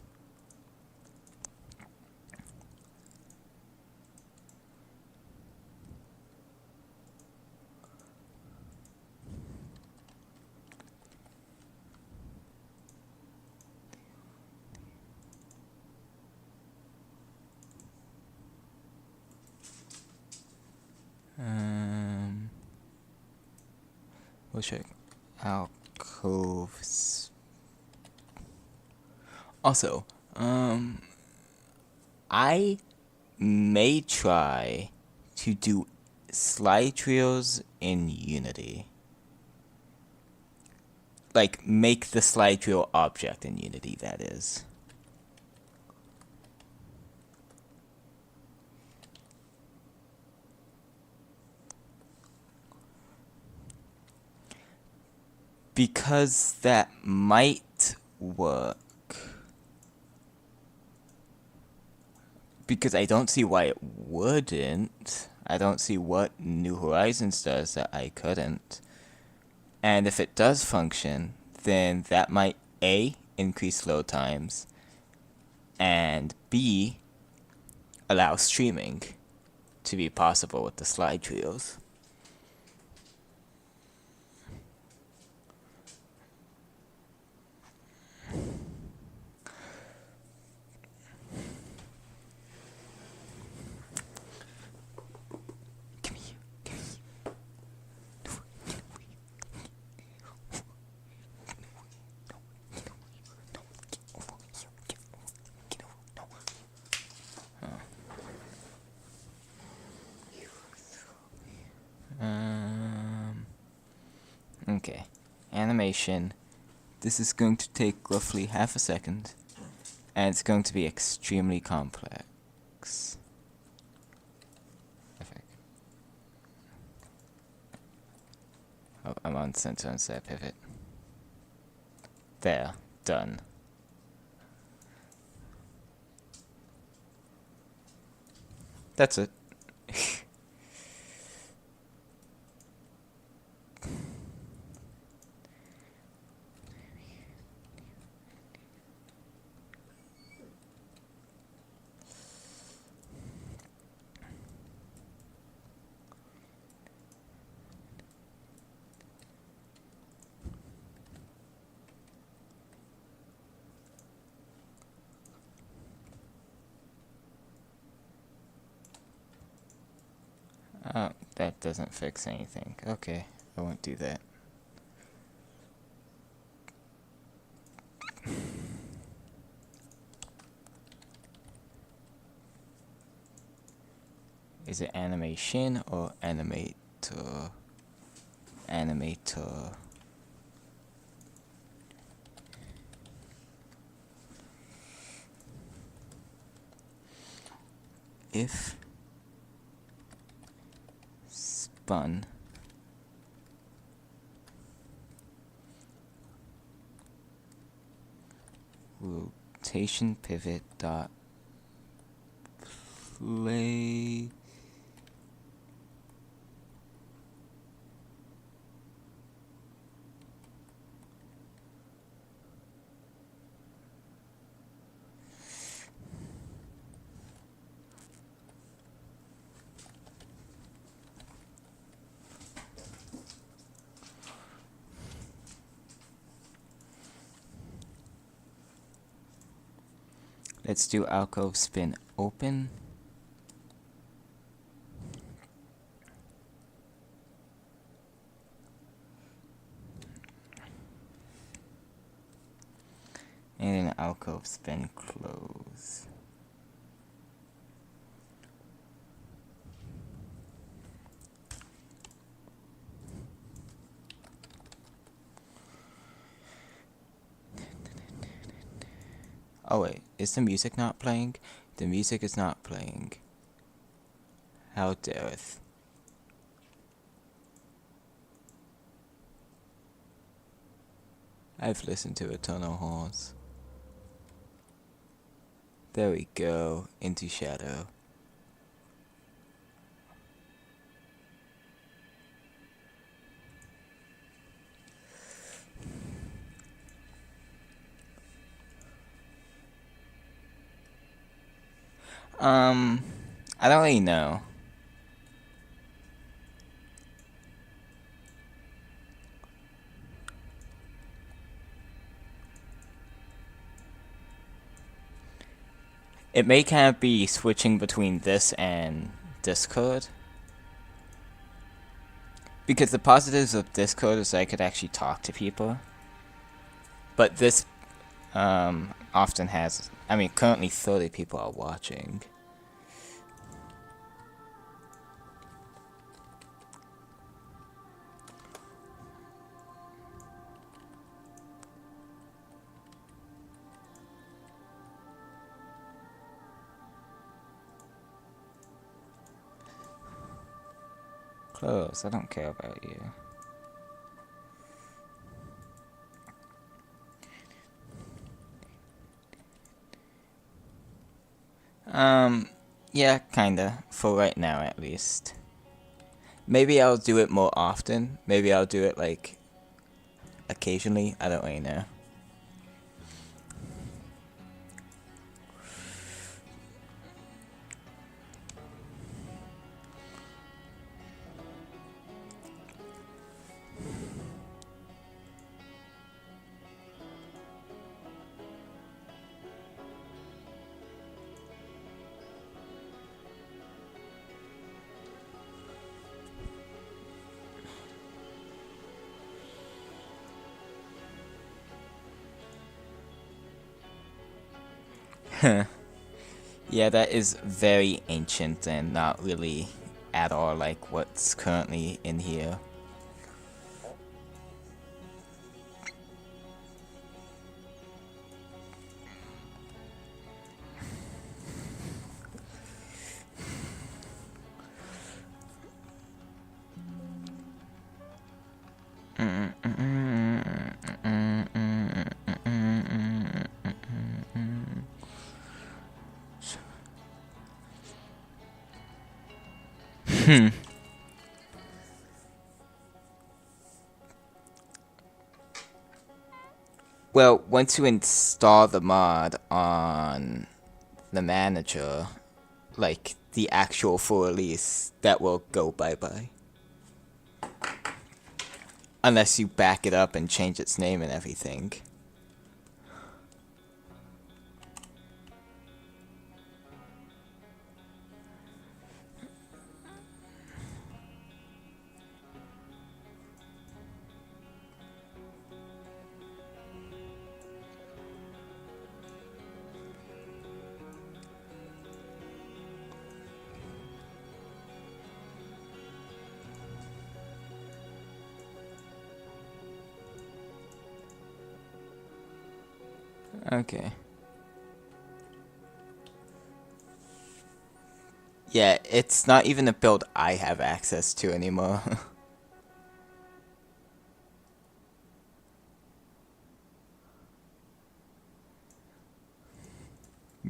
We'll check alcoves. Also, I may try to do slide trails in Unity. Like, make the slide trail object in Unity, that is. Because that might work. Because I don't see why it wouldn't. I don't see what New Horizons does that I couldn't. And if it does function, then that might A, increase load times, and B, allow streaming to be possible with the slide reels. Okay, animation. This is going to take roughly half a second, and it's going to be extremely complex. Oh, I'm on center and set pivot. There, done. That's it. Oh, that doesn't fix anything. Okay, I won't do that. Is it animation or animator? Animator. If spun rotation pivot dot play let's do alcove spin open. And then alcove spin close. Oh wait, is the music not playing? The music is not playing. How dareth. I've listened to Eternal Horns. There we go, into shadow. I don't really know. It may kind of be switching between this and Discord. Because the positives of Discord is I could actually talk to people. But this often has, I mean, currently 30 people are watching. Close, I don't care about you. Yeah, kinda. For right now, at least. Maybe I'll do it more often. Maybe I'll do it, like, occasionally. I don't really know. Yeah, that is very ancient and not really at all like what's currently in here. Well, once you install the mod on the manager, like the actual full release, that will go bye-bye. Unless you back it up and change its name and everything. Okay. Yeah, it's not even a build I have access to anymore.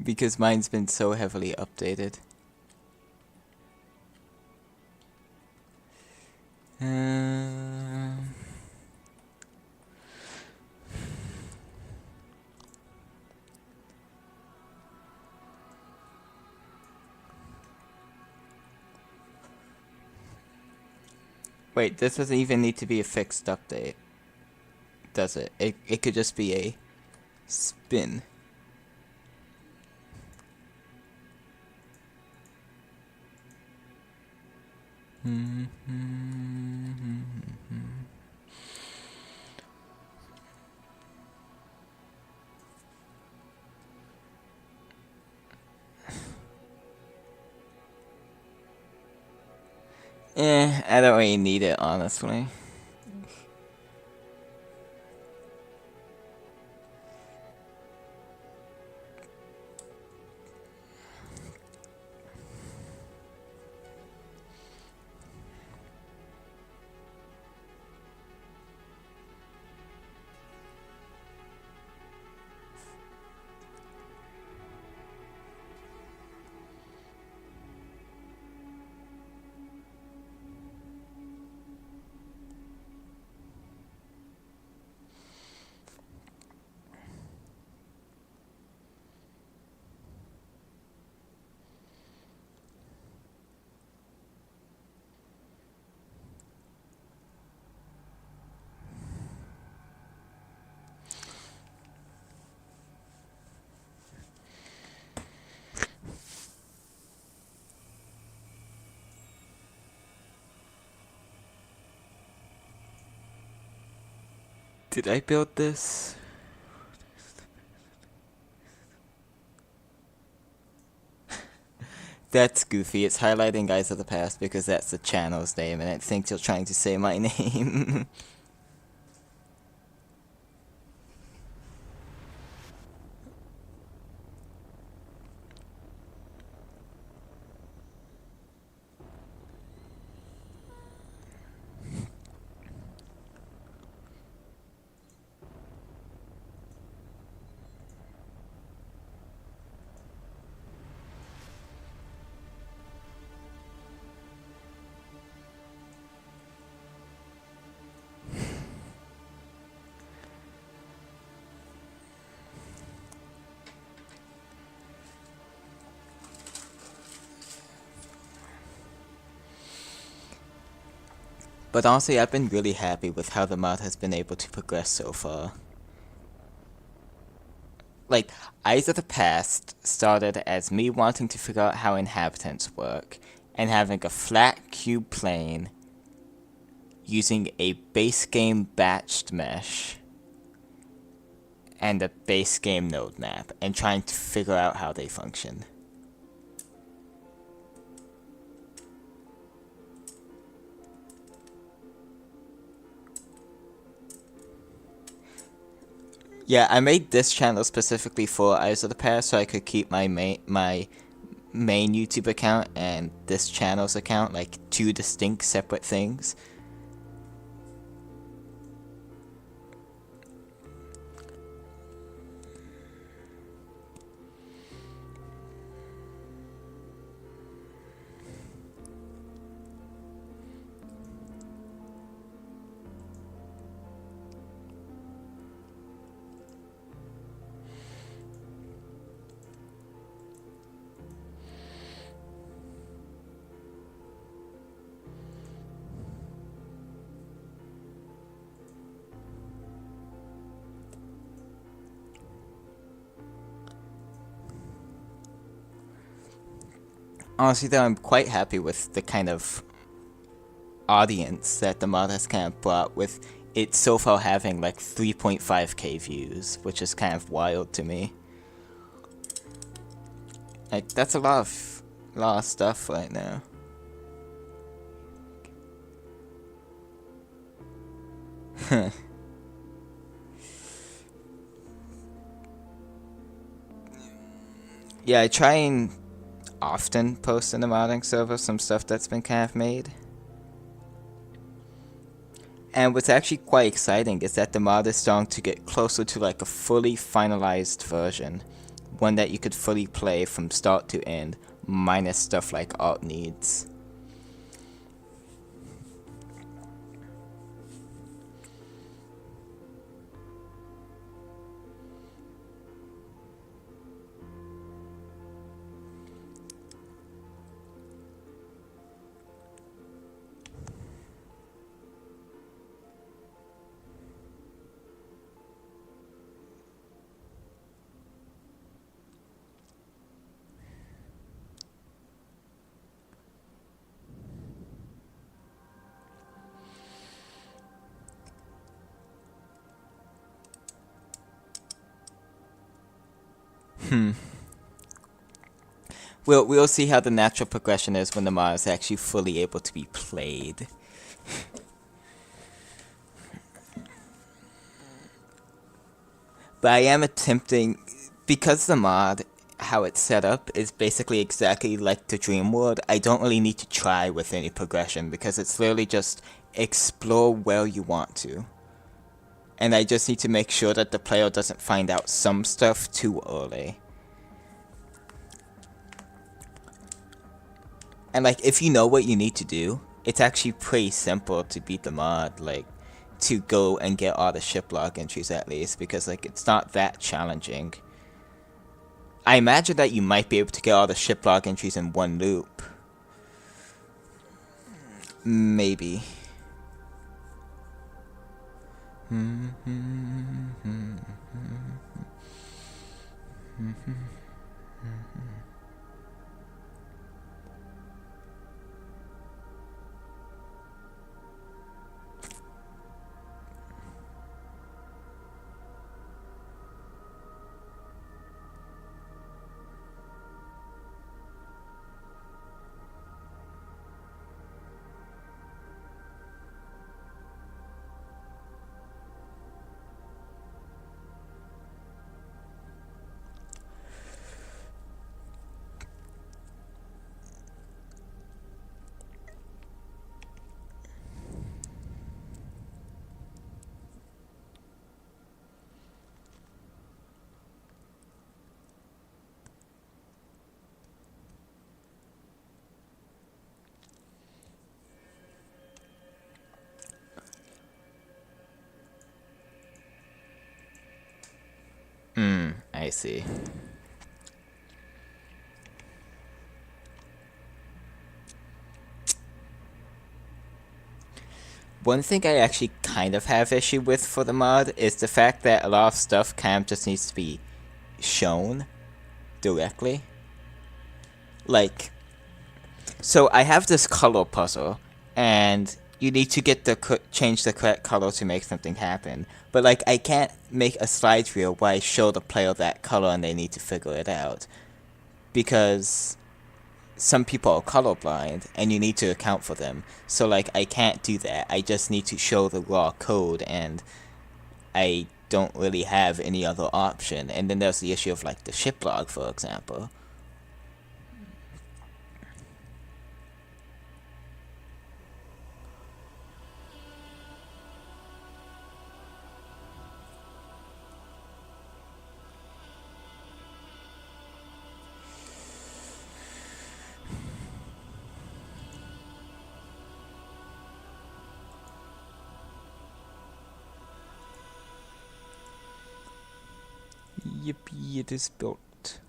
Because mine's been so heavily updated. Um... Wait, this doesn't even need to be a fixed update, does it? It could just be a spin. I don't really need it, honestly. Did I build this? That's goofy. It's highlighting Guys of the Past because that's the channel's name and it thinks you're trying to say my name. But honestly, I've been really happy with how the mod has been able to progress so far. Like, Eyes of the Past started as me wanting to figure out how inhabitants work, and having a flat cube plane using a base game batched mesh and a base game node map, and trying to figure out how they function. Yeah, I made this channel specifically for Eyes of the Past so I could keep my main YouTube account and this channel's account like two distinct separate things. Honestly, though, I'm quite happy with the kind of audience that the mod has kind of brought, with it so far having like 3.5k views, which is kind of wild to me. Like, that's a lot of stuff right now. Yeah, I try and often post in the modding server some stuff that's been kind of made. And what's actually quite exciting is that the mod is starting to get closer to like a fully finalized version. One that you could fully play from start to end, minus stuff like alt needs. We'll see how the natural progression is when the mod is actually fully able to be played. But I am attempting, because the mod, how it's set up, is basically exactly like the Dream World, I don't really need to try with any progression, because it's literally just explore where you want to. And I just need to make sure that the player doesn't find out some stuff too early. And like, if you know what you need to do, it's actually pretty simple to beat the mod, like, to go and get all the ship log entries at least, because like, it's not that challenging. I imagine that you might be able to get all the ship log entries in one loop. Maybe. I see. One thing I actually kind of have issue with for the mod is the fact that a lot of stuff kind of just needs to be shown directly. Like, so I have this color puzzle, and you need to get the change the correct color to make something happen. But like, I can't make a slide reel where I show the player that color and they need to figure it out, because some people are colorblind and you need to account for them. So like, I can't do that. I just need to show the raw code, and I don't really have any other option. And then there's the issue of like the ship log, for example. Yippee, it is built.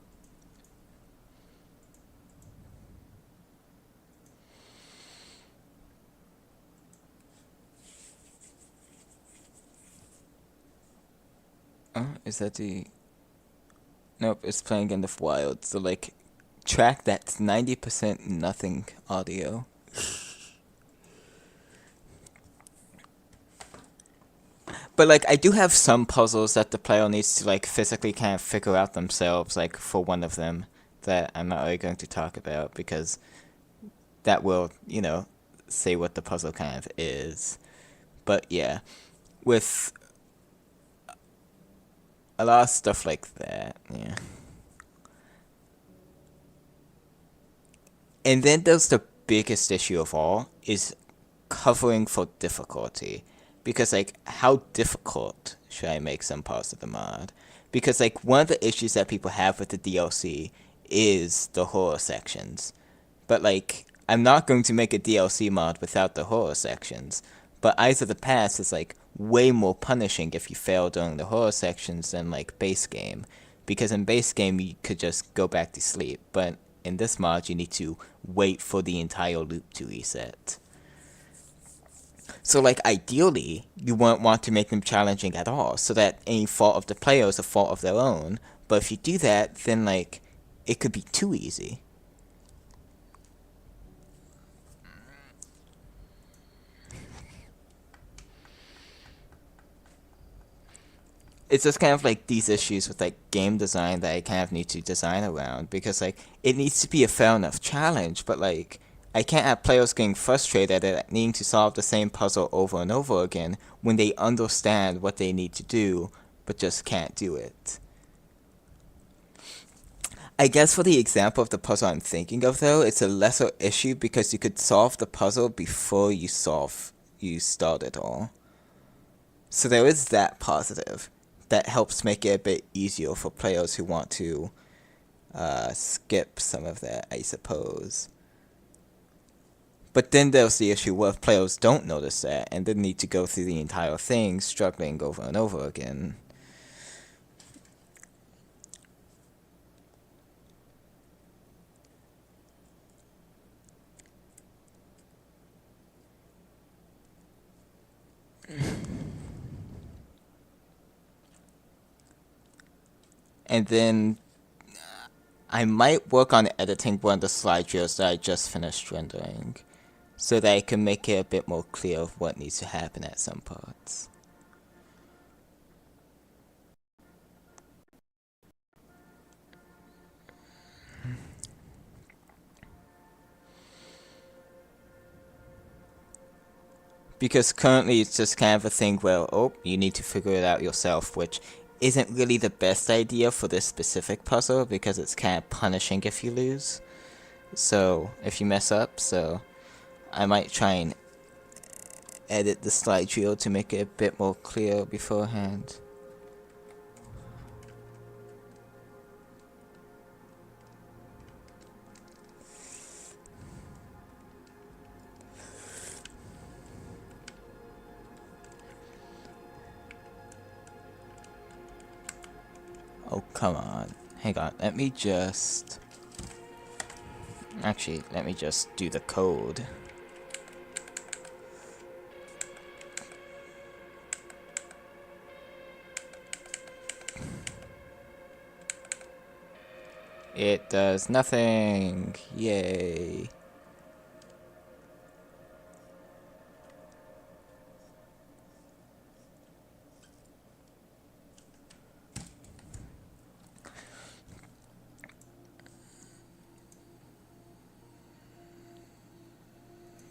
Oh, is that the... Nope, it's playing in the wild. So like, track that's 90% nothing audio. But like, I do have some puzzles that the player needs to like physically kind of figure out themselves, like for one of them that I'm not really going to talk about, because that will, you know, say what the puzzle kind of is. But yeah, with a lot of stuff like that, yeah. And then there's the biggest issue of all, is covering for difficulty. Because like, how difficult should I make some parts of the mod? Because like, one of the issues that people have with the DLC is the horror sections. But like, I'm not going to make a DLC mod without the horror sections. But Eyes of the Past is like way more punishing if you fail during the horror sections than like base game. Because in base game you could just go back to sleep, but in this mod you need to wait for the entire loop to reset. So like, ideally you won't want to make them challenging at all, so that any fault of the player is a fault of their own. But if you do that, then like, it could be too easy. It's just kind of like these issues with like game design that I kind of need to design around, because like, it needs to be a fair enough challenge, but like, I can't have players getting frustrated at needing to solve the same puzzle over and over again when they understand what they need to do but just can't do it. I guess for the example of the puzzle I'm thinking of though, it's a lesser issue because you could solve the puzzle before you start it all. So there is that positive. That helps make it a bit easier for players who want to skip some of that, I suppose. But then there's the issue where if players don't notice that and then need to go through the entire thing struggling over and over again. And then I might work on editing one of the slide reels that I just finished rendering, so that I can make it a bit more clear of what needs to happen at some parts. Because currently it's just kind of a thing where, oh, you need to figure it out yourself, which isn't really the best idea for this specific puzzle, because it's kind of punishing if you lose. So, if you mess up, so I might try and edit the slide reel to make it a bit more clear beforehand. Oh, come on. Hang on, let me just... Actually, let me just do the code. It does nothing. Yay.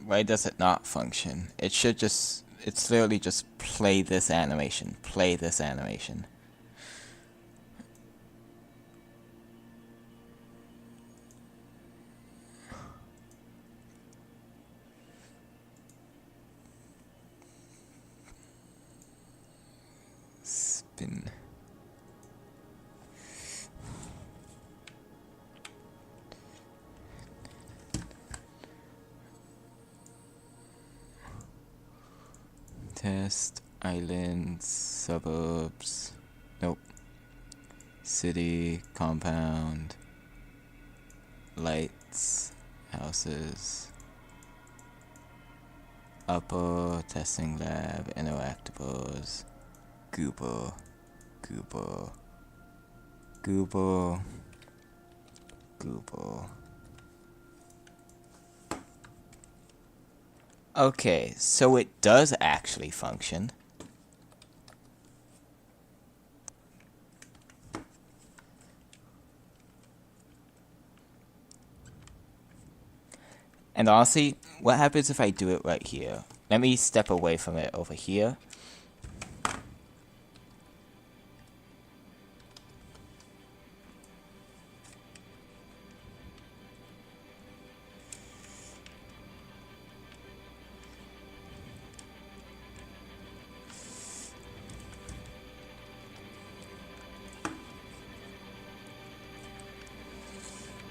Why does it not function? It should just... It's literally just play this animation. Play this animation. Spin. Test, islands, suburbs, nope, city, compound, lights, houses, upper, testing lab, interactables, Google, Google, Google, Google. Okay, so it does actually function. And honestly, what happens if I do it right here? Let me step away from it over here.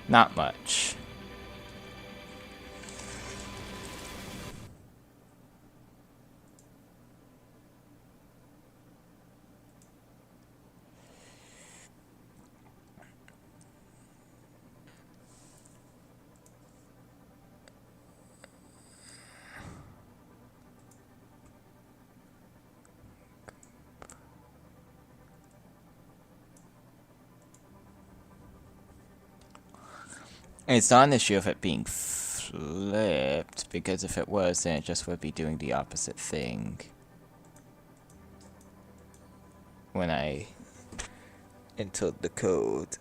Not much. And it's not an issue of it being flipped, because if it was, then it just would be doing the opposite thing. When I entered the code.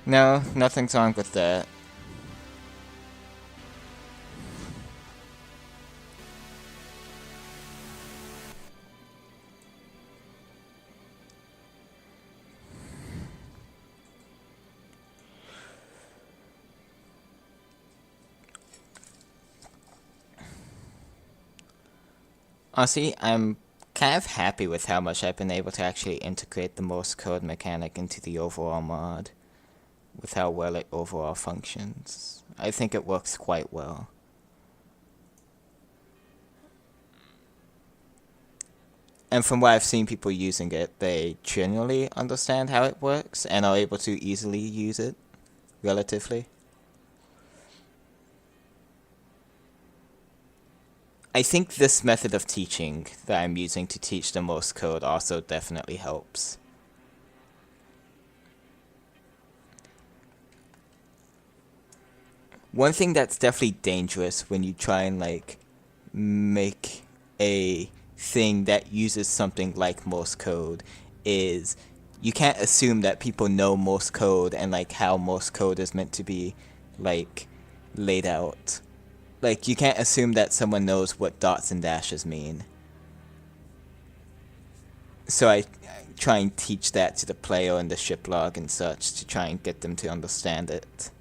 No, nothing's wrong with that. Honestly, I'm kind of happy with how much I've been able to actually integrate the Morse code mechanic into the overall mod, with how well it overall functions. I think it works quite well. And from what I've seen people using it, they generally understand how it works and are able to easily use it, relatively. I think this method of teaching that I'm using to teach the Morse code also definitely helps. One thing that's definitely dangerous when you try and like make a thing that uses something like Morse code is you can't assume that people know Morse code and like how Morse code is meant to be like laid out. Like, you can't assume that someone knows what dots and dashes mean. So I try and teach that to the player in the ship log and such to try and get them to understand it.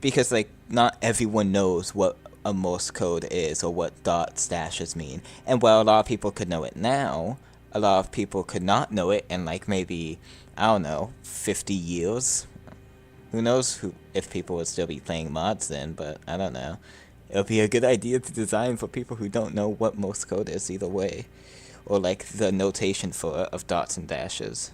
Because, like, not everyone knows what a Morse code is or what dots dashes mean. And while a lot of people could know it now, a lot of people could not know it in, like, maybe, I don't know, 50 years. Who knows if people would still be playing mods then, but I don't know. It would be a good idea to design for people who don't know what Morse code is either way. or like the notation for it of dots and dashes.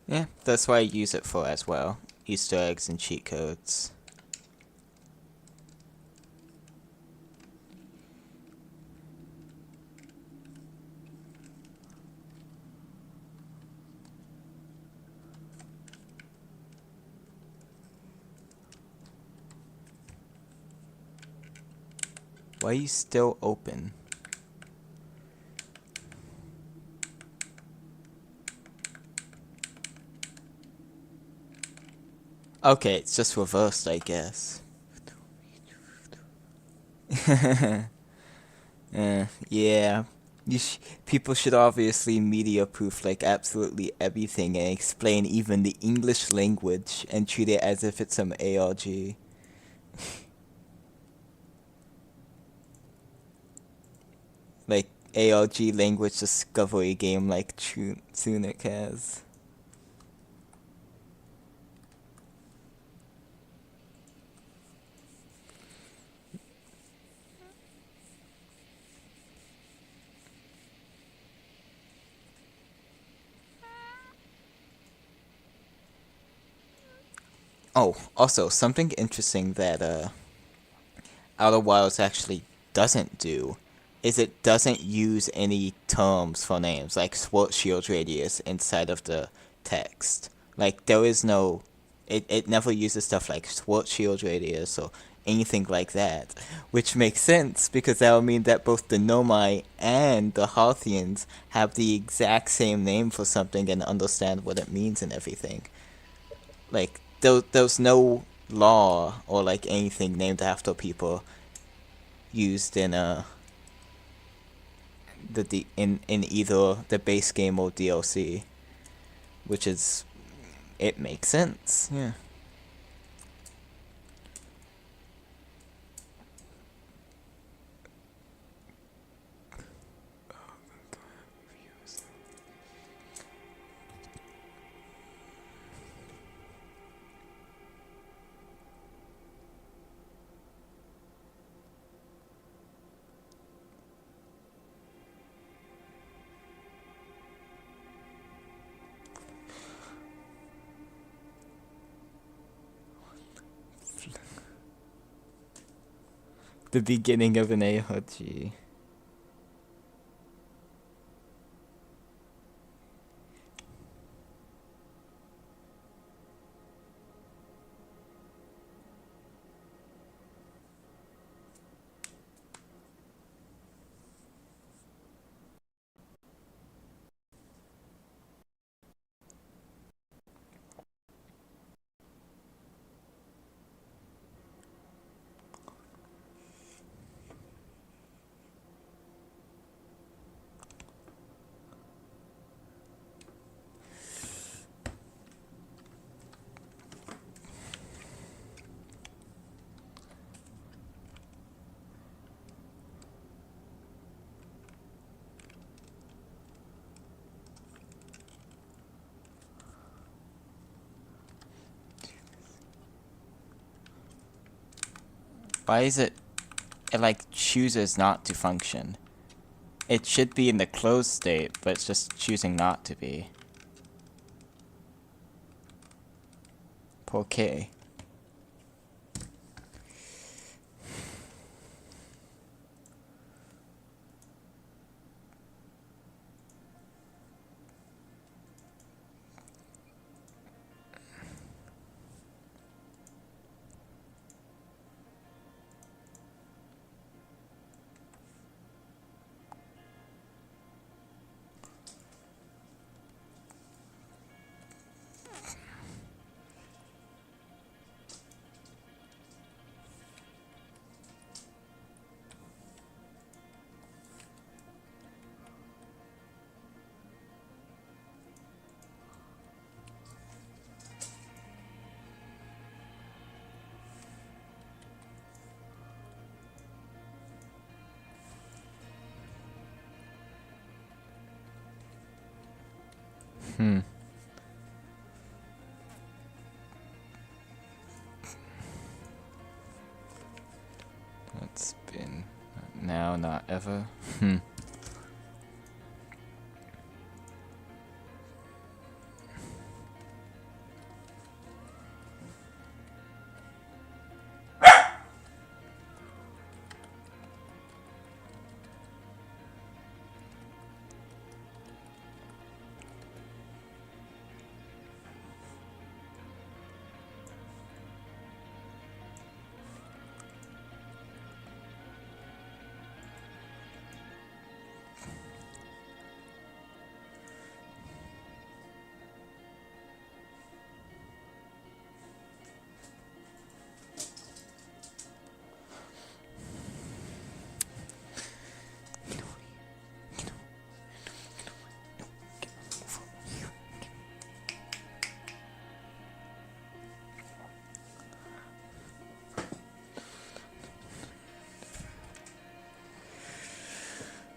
Yeah, that's what I use it for as well. Easter eggs and cheat codes. Why are you still open? Okay, it's just reversed, I guess. Yeah. People should obviously media-proof like absolutely everything and explain even the English language and treat it as if it's some ARG. Like ARG language discovery game like Tunic has. Oh, also something interesting that Outer Wilds actually doesn't do is it doesn't use any terms for names like Sword Shield Radius inside of the text. Like there is no it never uses stuff like Sword Shield Radius or anything like that. Which makes sense because that would mean that both the Nomai and the Harthians have the exact same name for something and understand what it means and everything. Like there's no law or like anything named after people used in in either the base game or DLC, which is it makes sense. Yeah. The beginning of an ARG. Why is it like chooses not to function? It should be in the closed state, but it's just choosing not to be. Okay. That's been now, not ever.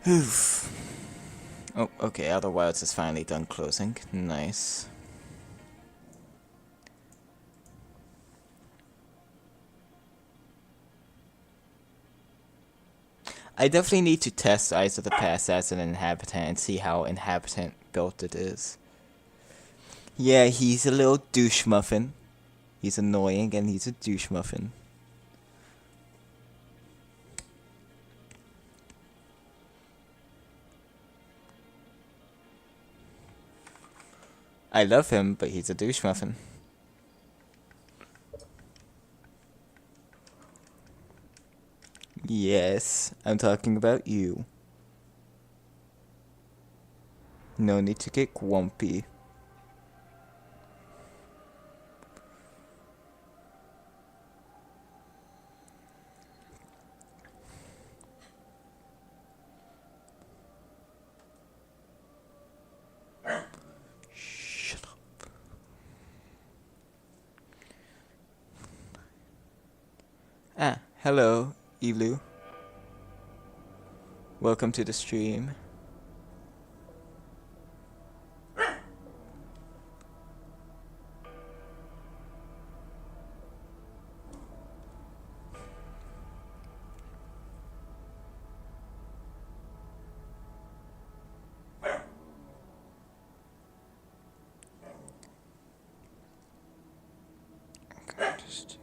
Oof. Oh, okay, Outer Wilds is finally done closing. Nice. I definitely need to test Eyes of the Past as an inhabitant and see how inhabitant built it is. Yeah, he's a little douche muffin. He's annoying and he's a douche muffin. I love him, but he's a douche muffin. Yes, I'm talking about you. No need to get grumpy. Shut up. Ah, hello, Elu. Welcome to the stream. Just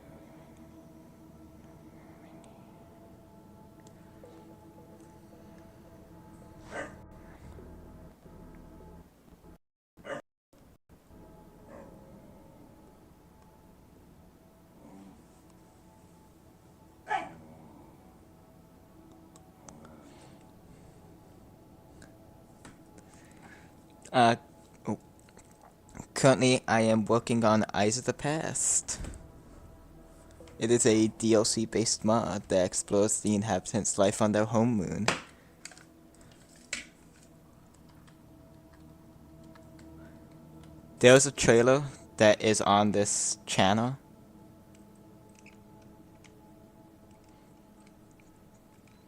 哦 currently, I am working on Eyes of the Past. It is a DLC-based mod that explores the inhabitants' life on their home moon. There's a trailer that is on this channel.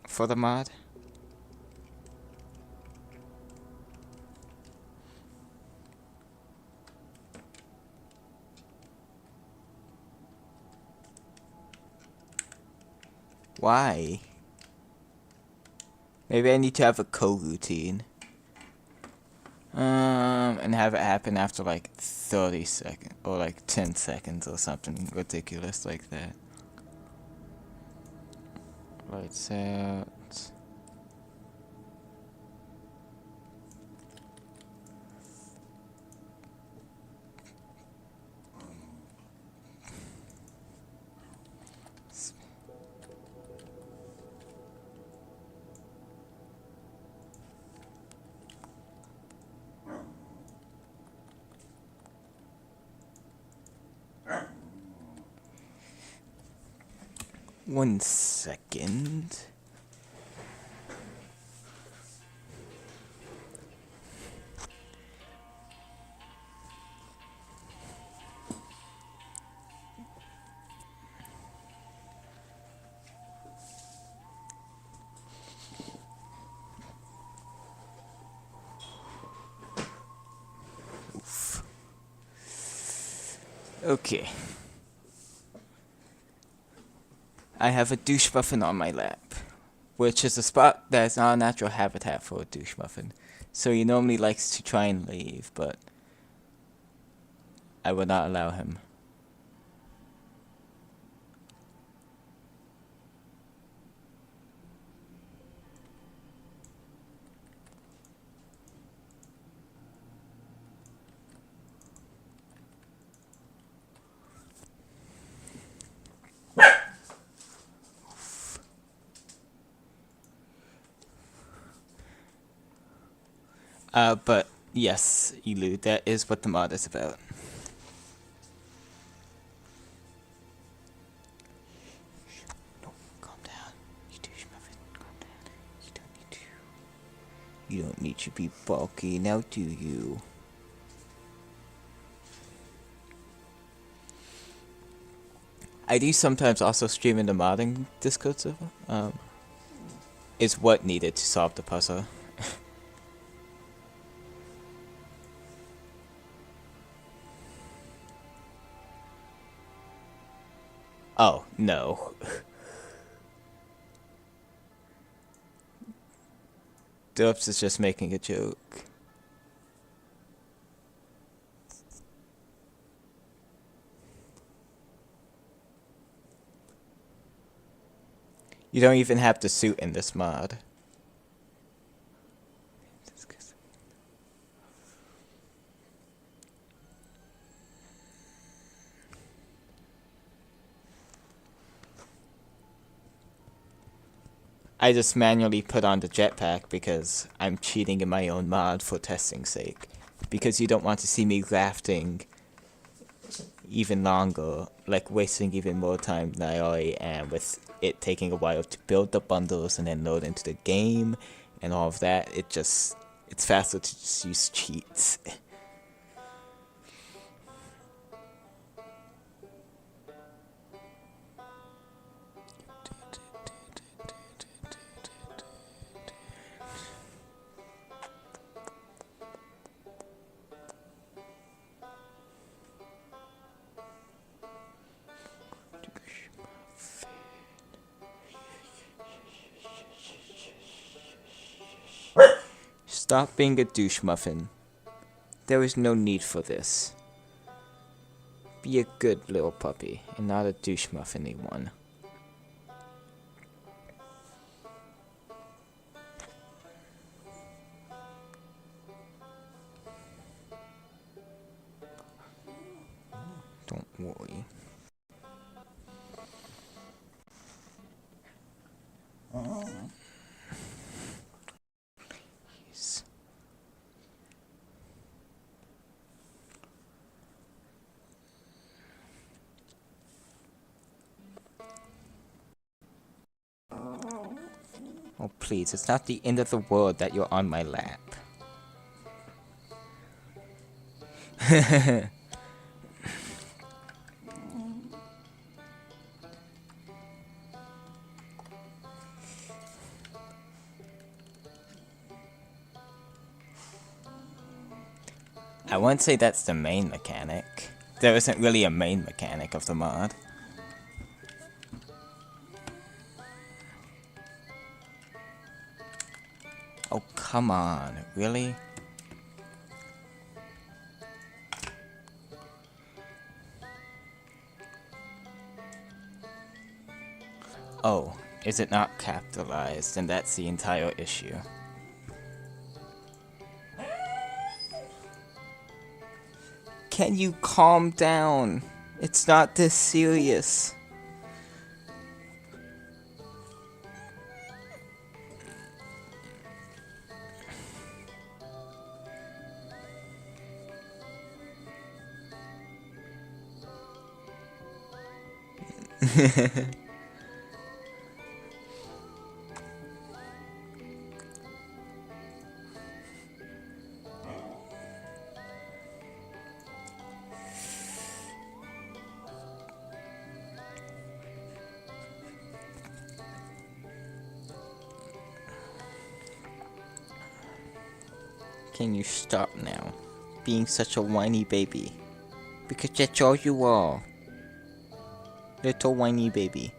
For the mod. Why? Maybe I need to have a co-routine. And have it happen after like 30 seconds, or like 10 seconds or something ridiculous like that. Lights out. One second. Okay. I have a douche muffin on my lap, which is a spot that is not a natural habitat for a douche muffin. So he normally likes to try and leave, but I would not allow him. But yes, Elu, that is what the mod is about. No, calm down. You douche muffin, calm down. You don't need to be bulky now, do you? I do sometimes also stream in the modding Discord server. Is what needed to solve the puzzle. Oh, no. Dubs is just making a joke. You don't even have the suit in this mod. I just manually put on the jetpack because I'm cheating in my own mod for testing's sake. Because you don't want to see me grafting even longer, like wasting even more time than I already am, with it taking a while to build the bundles and then load into the game and all of that. It's faster to just use cheats. Stop being a douche muffin. There is no need for this. Be a good little puppy, and not a douche muffin-y one. Don't worry. Yes. Oh please, it's not the end of the world that you're on my lap. I wouldn't say that's the main mechanic. There isn't really a main mechanic of the mod. Oh, come on. Really? Oh, is it not capitalized? And that's the entire issue. Can you calm down? It's not this serious. Can you stop now? Being such a whiny baby. Because that's all you are. Little whiny baby.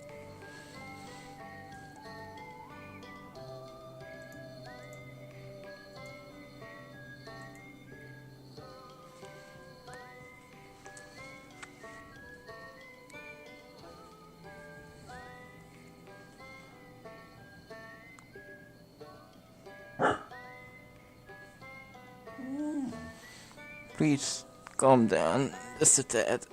Please, calm down. Just a tad.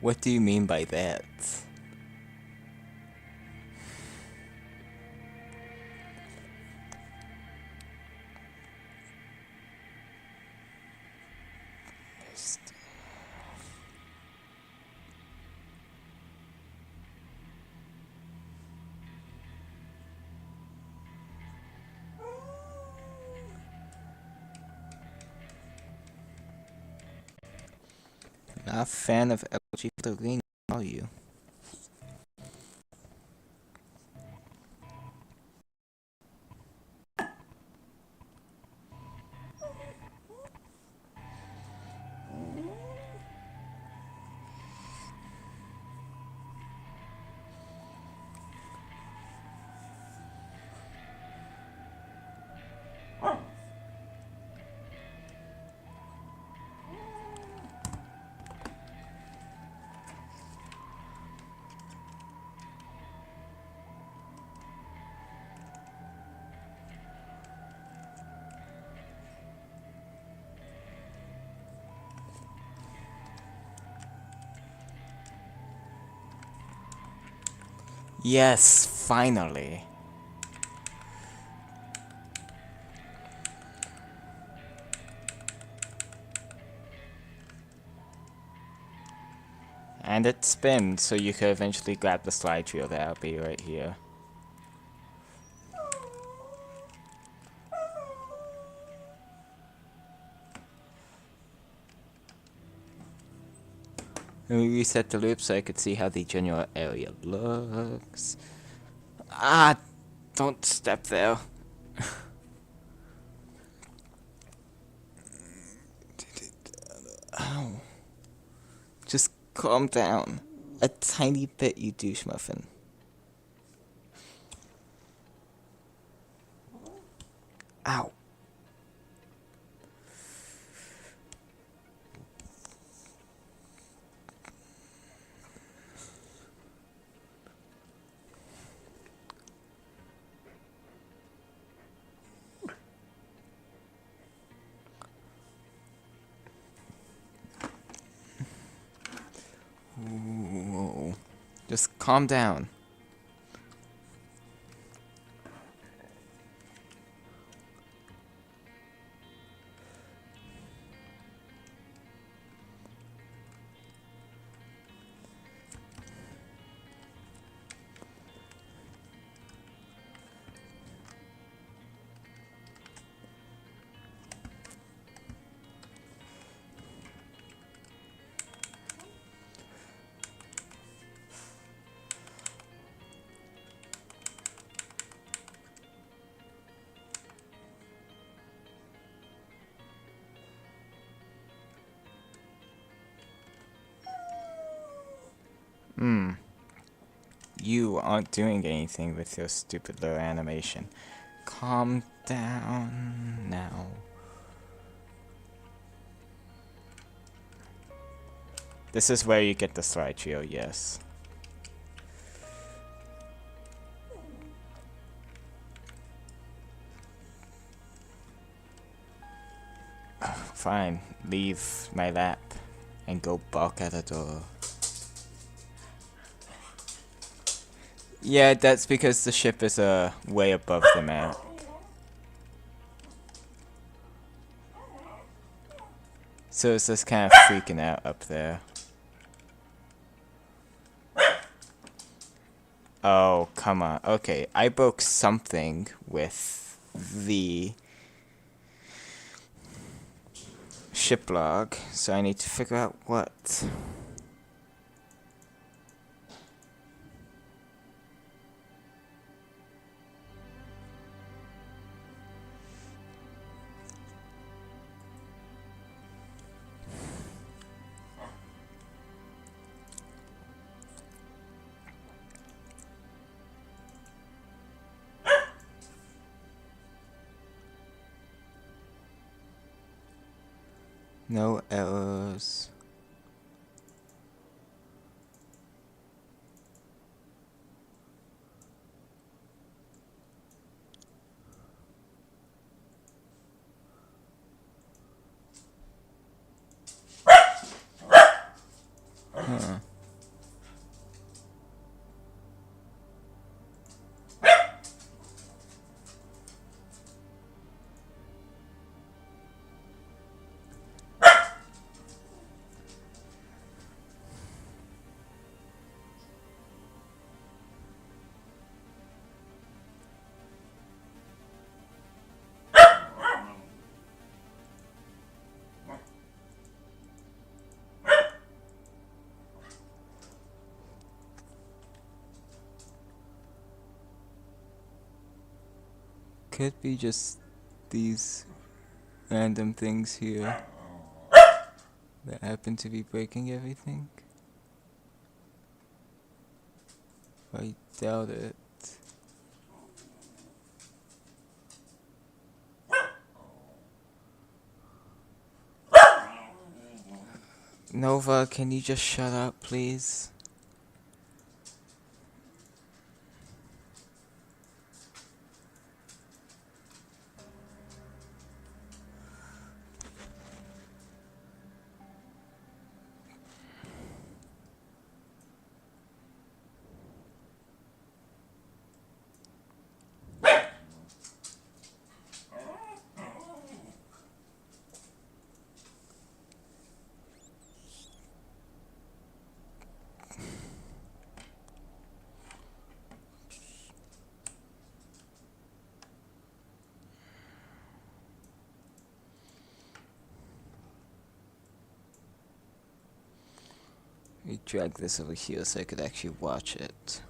What do you mean by that? Not a fan of LG Green, are you? Yes, finally. And it spins, so you can eventually grab the slide wheel that'll be right here. Let me reset the loop so I could see how the general area looks. Ah, don't step there. Ow. Just calm down. A tiny bit, you douche muffin. Ow. Whoa. Just calm down. You aren't doing anything with your stupid little animation. Calm down now. This is where you get the slide trio, yes. Fine, leave my lap and go bark at the door. Yeah, that's because the ship is way above the map. So it's just kind of freaking out up there. Oh, come on. Okay, I broke something with the ship log, so I need to figure out what. No errors. Huh. Could be just these random things here that happen to be breaking everything. I doubt it. Nova, can you just shut up, please? We drag this over here so I could actually watch it.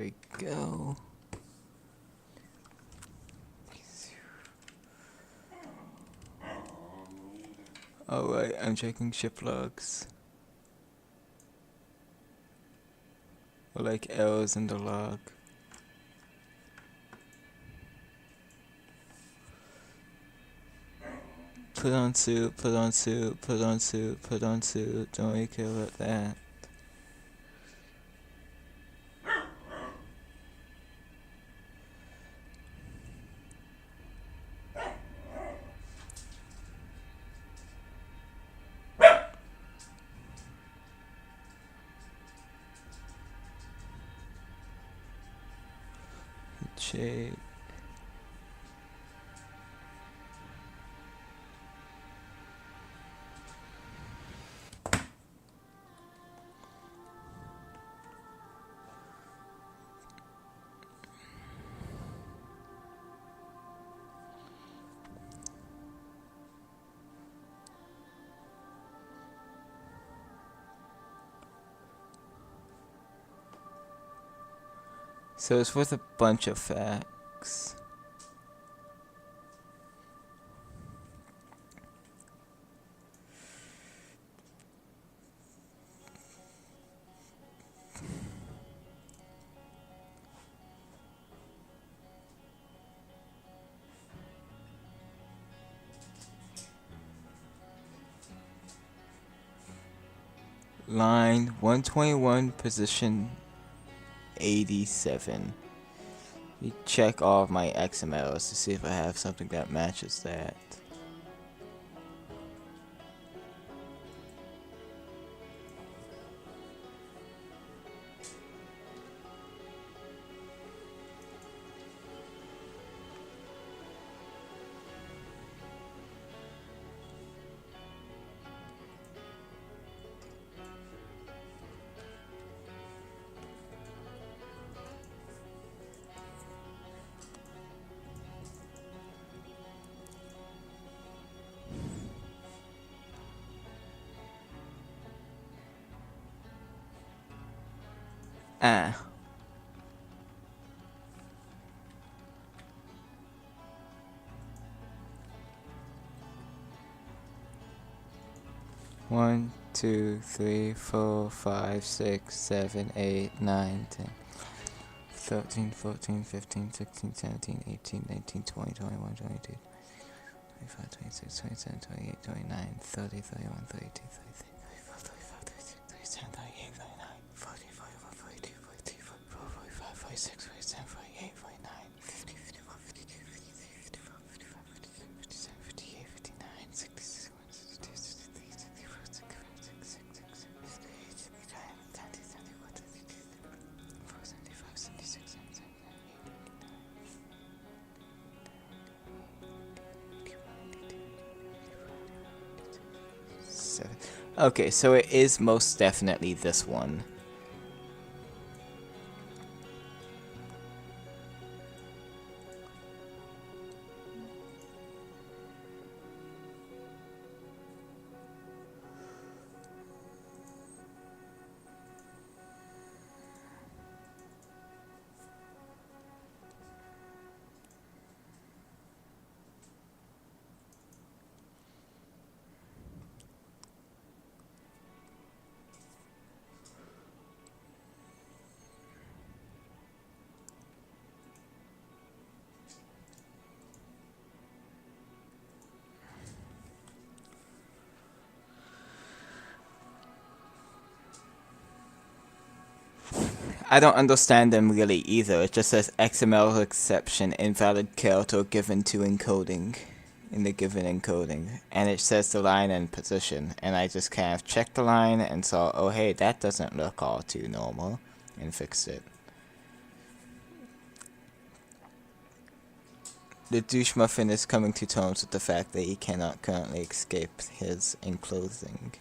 There we go. Alright, I'm checking ship logs. Or like errors in the log. Put on suit, put on suit, put on suit, put on suit. Don't really care about that. Shape. So it's worth a bunch of facts. Line 121, position 87. You check all of my XMLs to see if I have something that matches that. Ah. One, 2, 3, 4, 5, 6, 7, 8, 9, 10, 13, 14, 15, 16, 17, 18, 19, 20, 21, 22, 25, 26, 27, 28, 29, 30, 31, 32, 33, 34, 35, 36, 37, 38, 39, 40, 41, 42, 43, 44, 45, 46, 47, 48, 49, 50, 51, 52, 53, 54, 55, 56, 57, 58, 59, 60, 61, 62, 63, 64, 65, 66, 67, 68, 69, 70, 71, 72, 74, 75, 76, 77, 7. Okay, so it is most definitely this one. I don't understand them really either. It just says XML exception invalid character given to encoding in the given encoding, and it says the line and position, and I just kind of checked the line and saw, oh hey, that doesn't look all too normal, and fixed it. The douche muffin is coming to terms with the fact that he cannot currently escape his enclosing.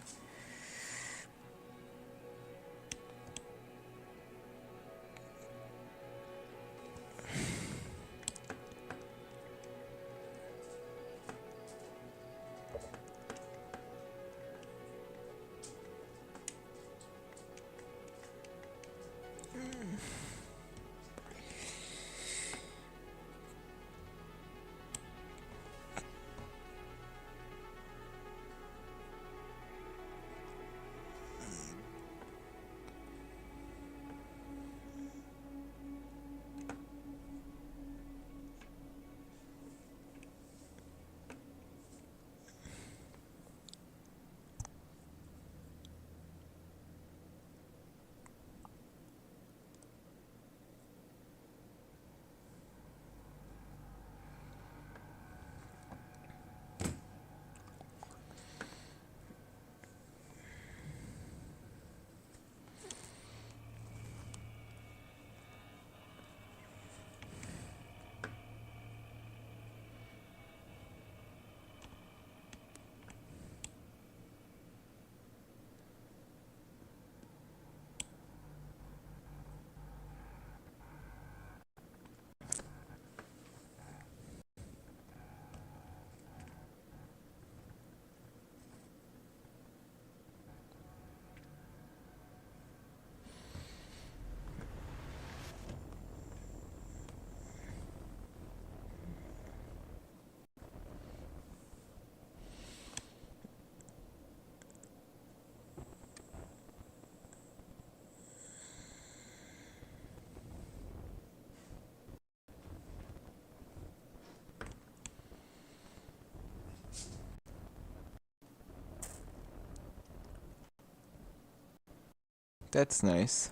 That's nice.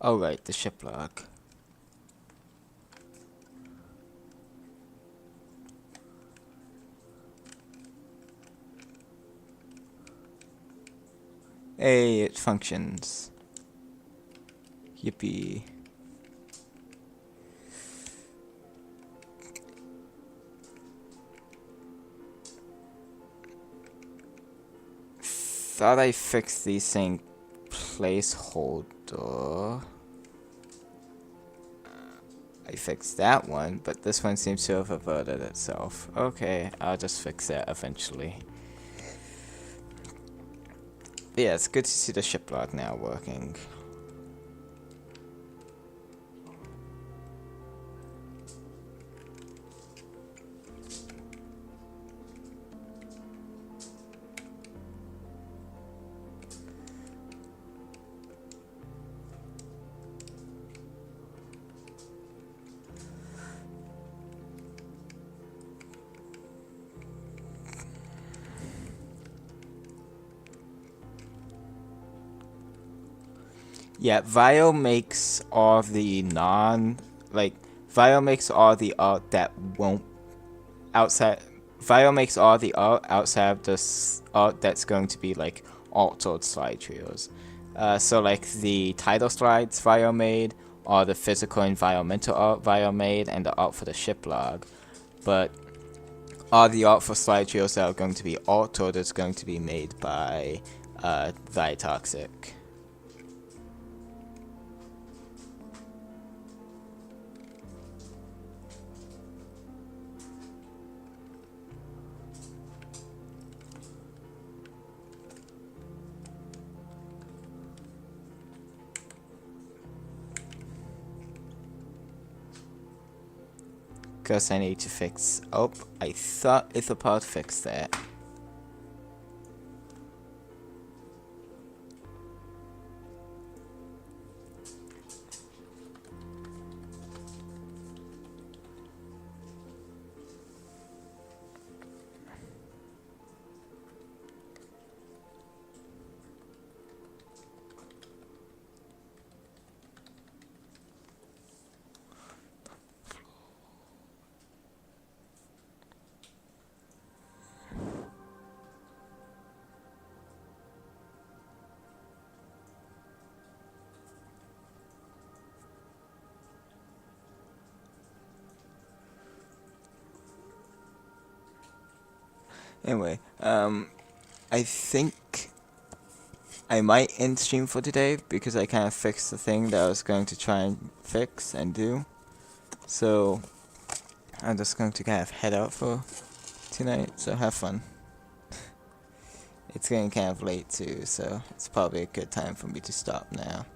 Oh right, the ship log. Hey, it functions. Yippee. Thought I fixed the same placeholder. I fixed that one, but this one seems to have averted itself. Okay, I'll just fix that eventually. But yeah, it's good to see the ship log now working. Yeah, Vio makes all the Vio makes all the art that won't outside. Vio makes all the art outside of this art that's going to be like altered slide trios. So like the title slides Vio made, or the physical environmental art Vio made, and the art for the ship log. But all the art for slide trios that are going to be altered is going to be made by Vitoxic. Because I need to fix. Oh, I thought Ithapod fixed that. Anyway, I think I might end stream for today because I kind of fixed the thing that I was going to try and fix and do. So I'm just going to kind of head out for tonight. So have fun. It's getting kind of late too, so it's probably a good time for me to stop now.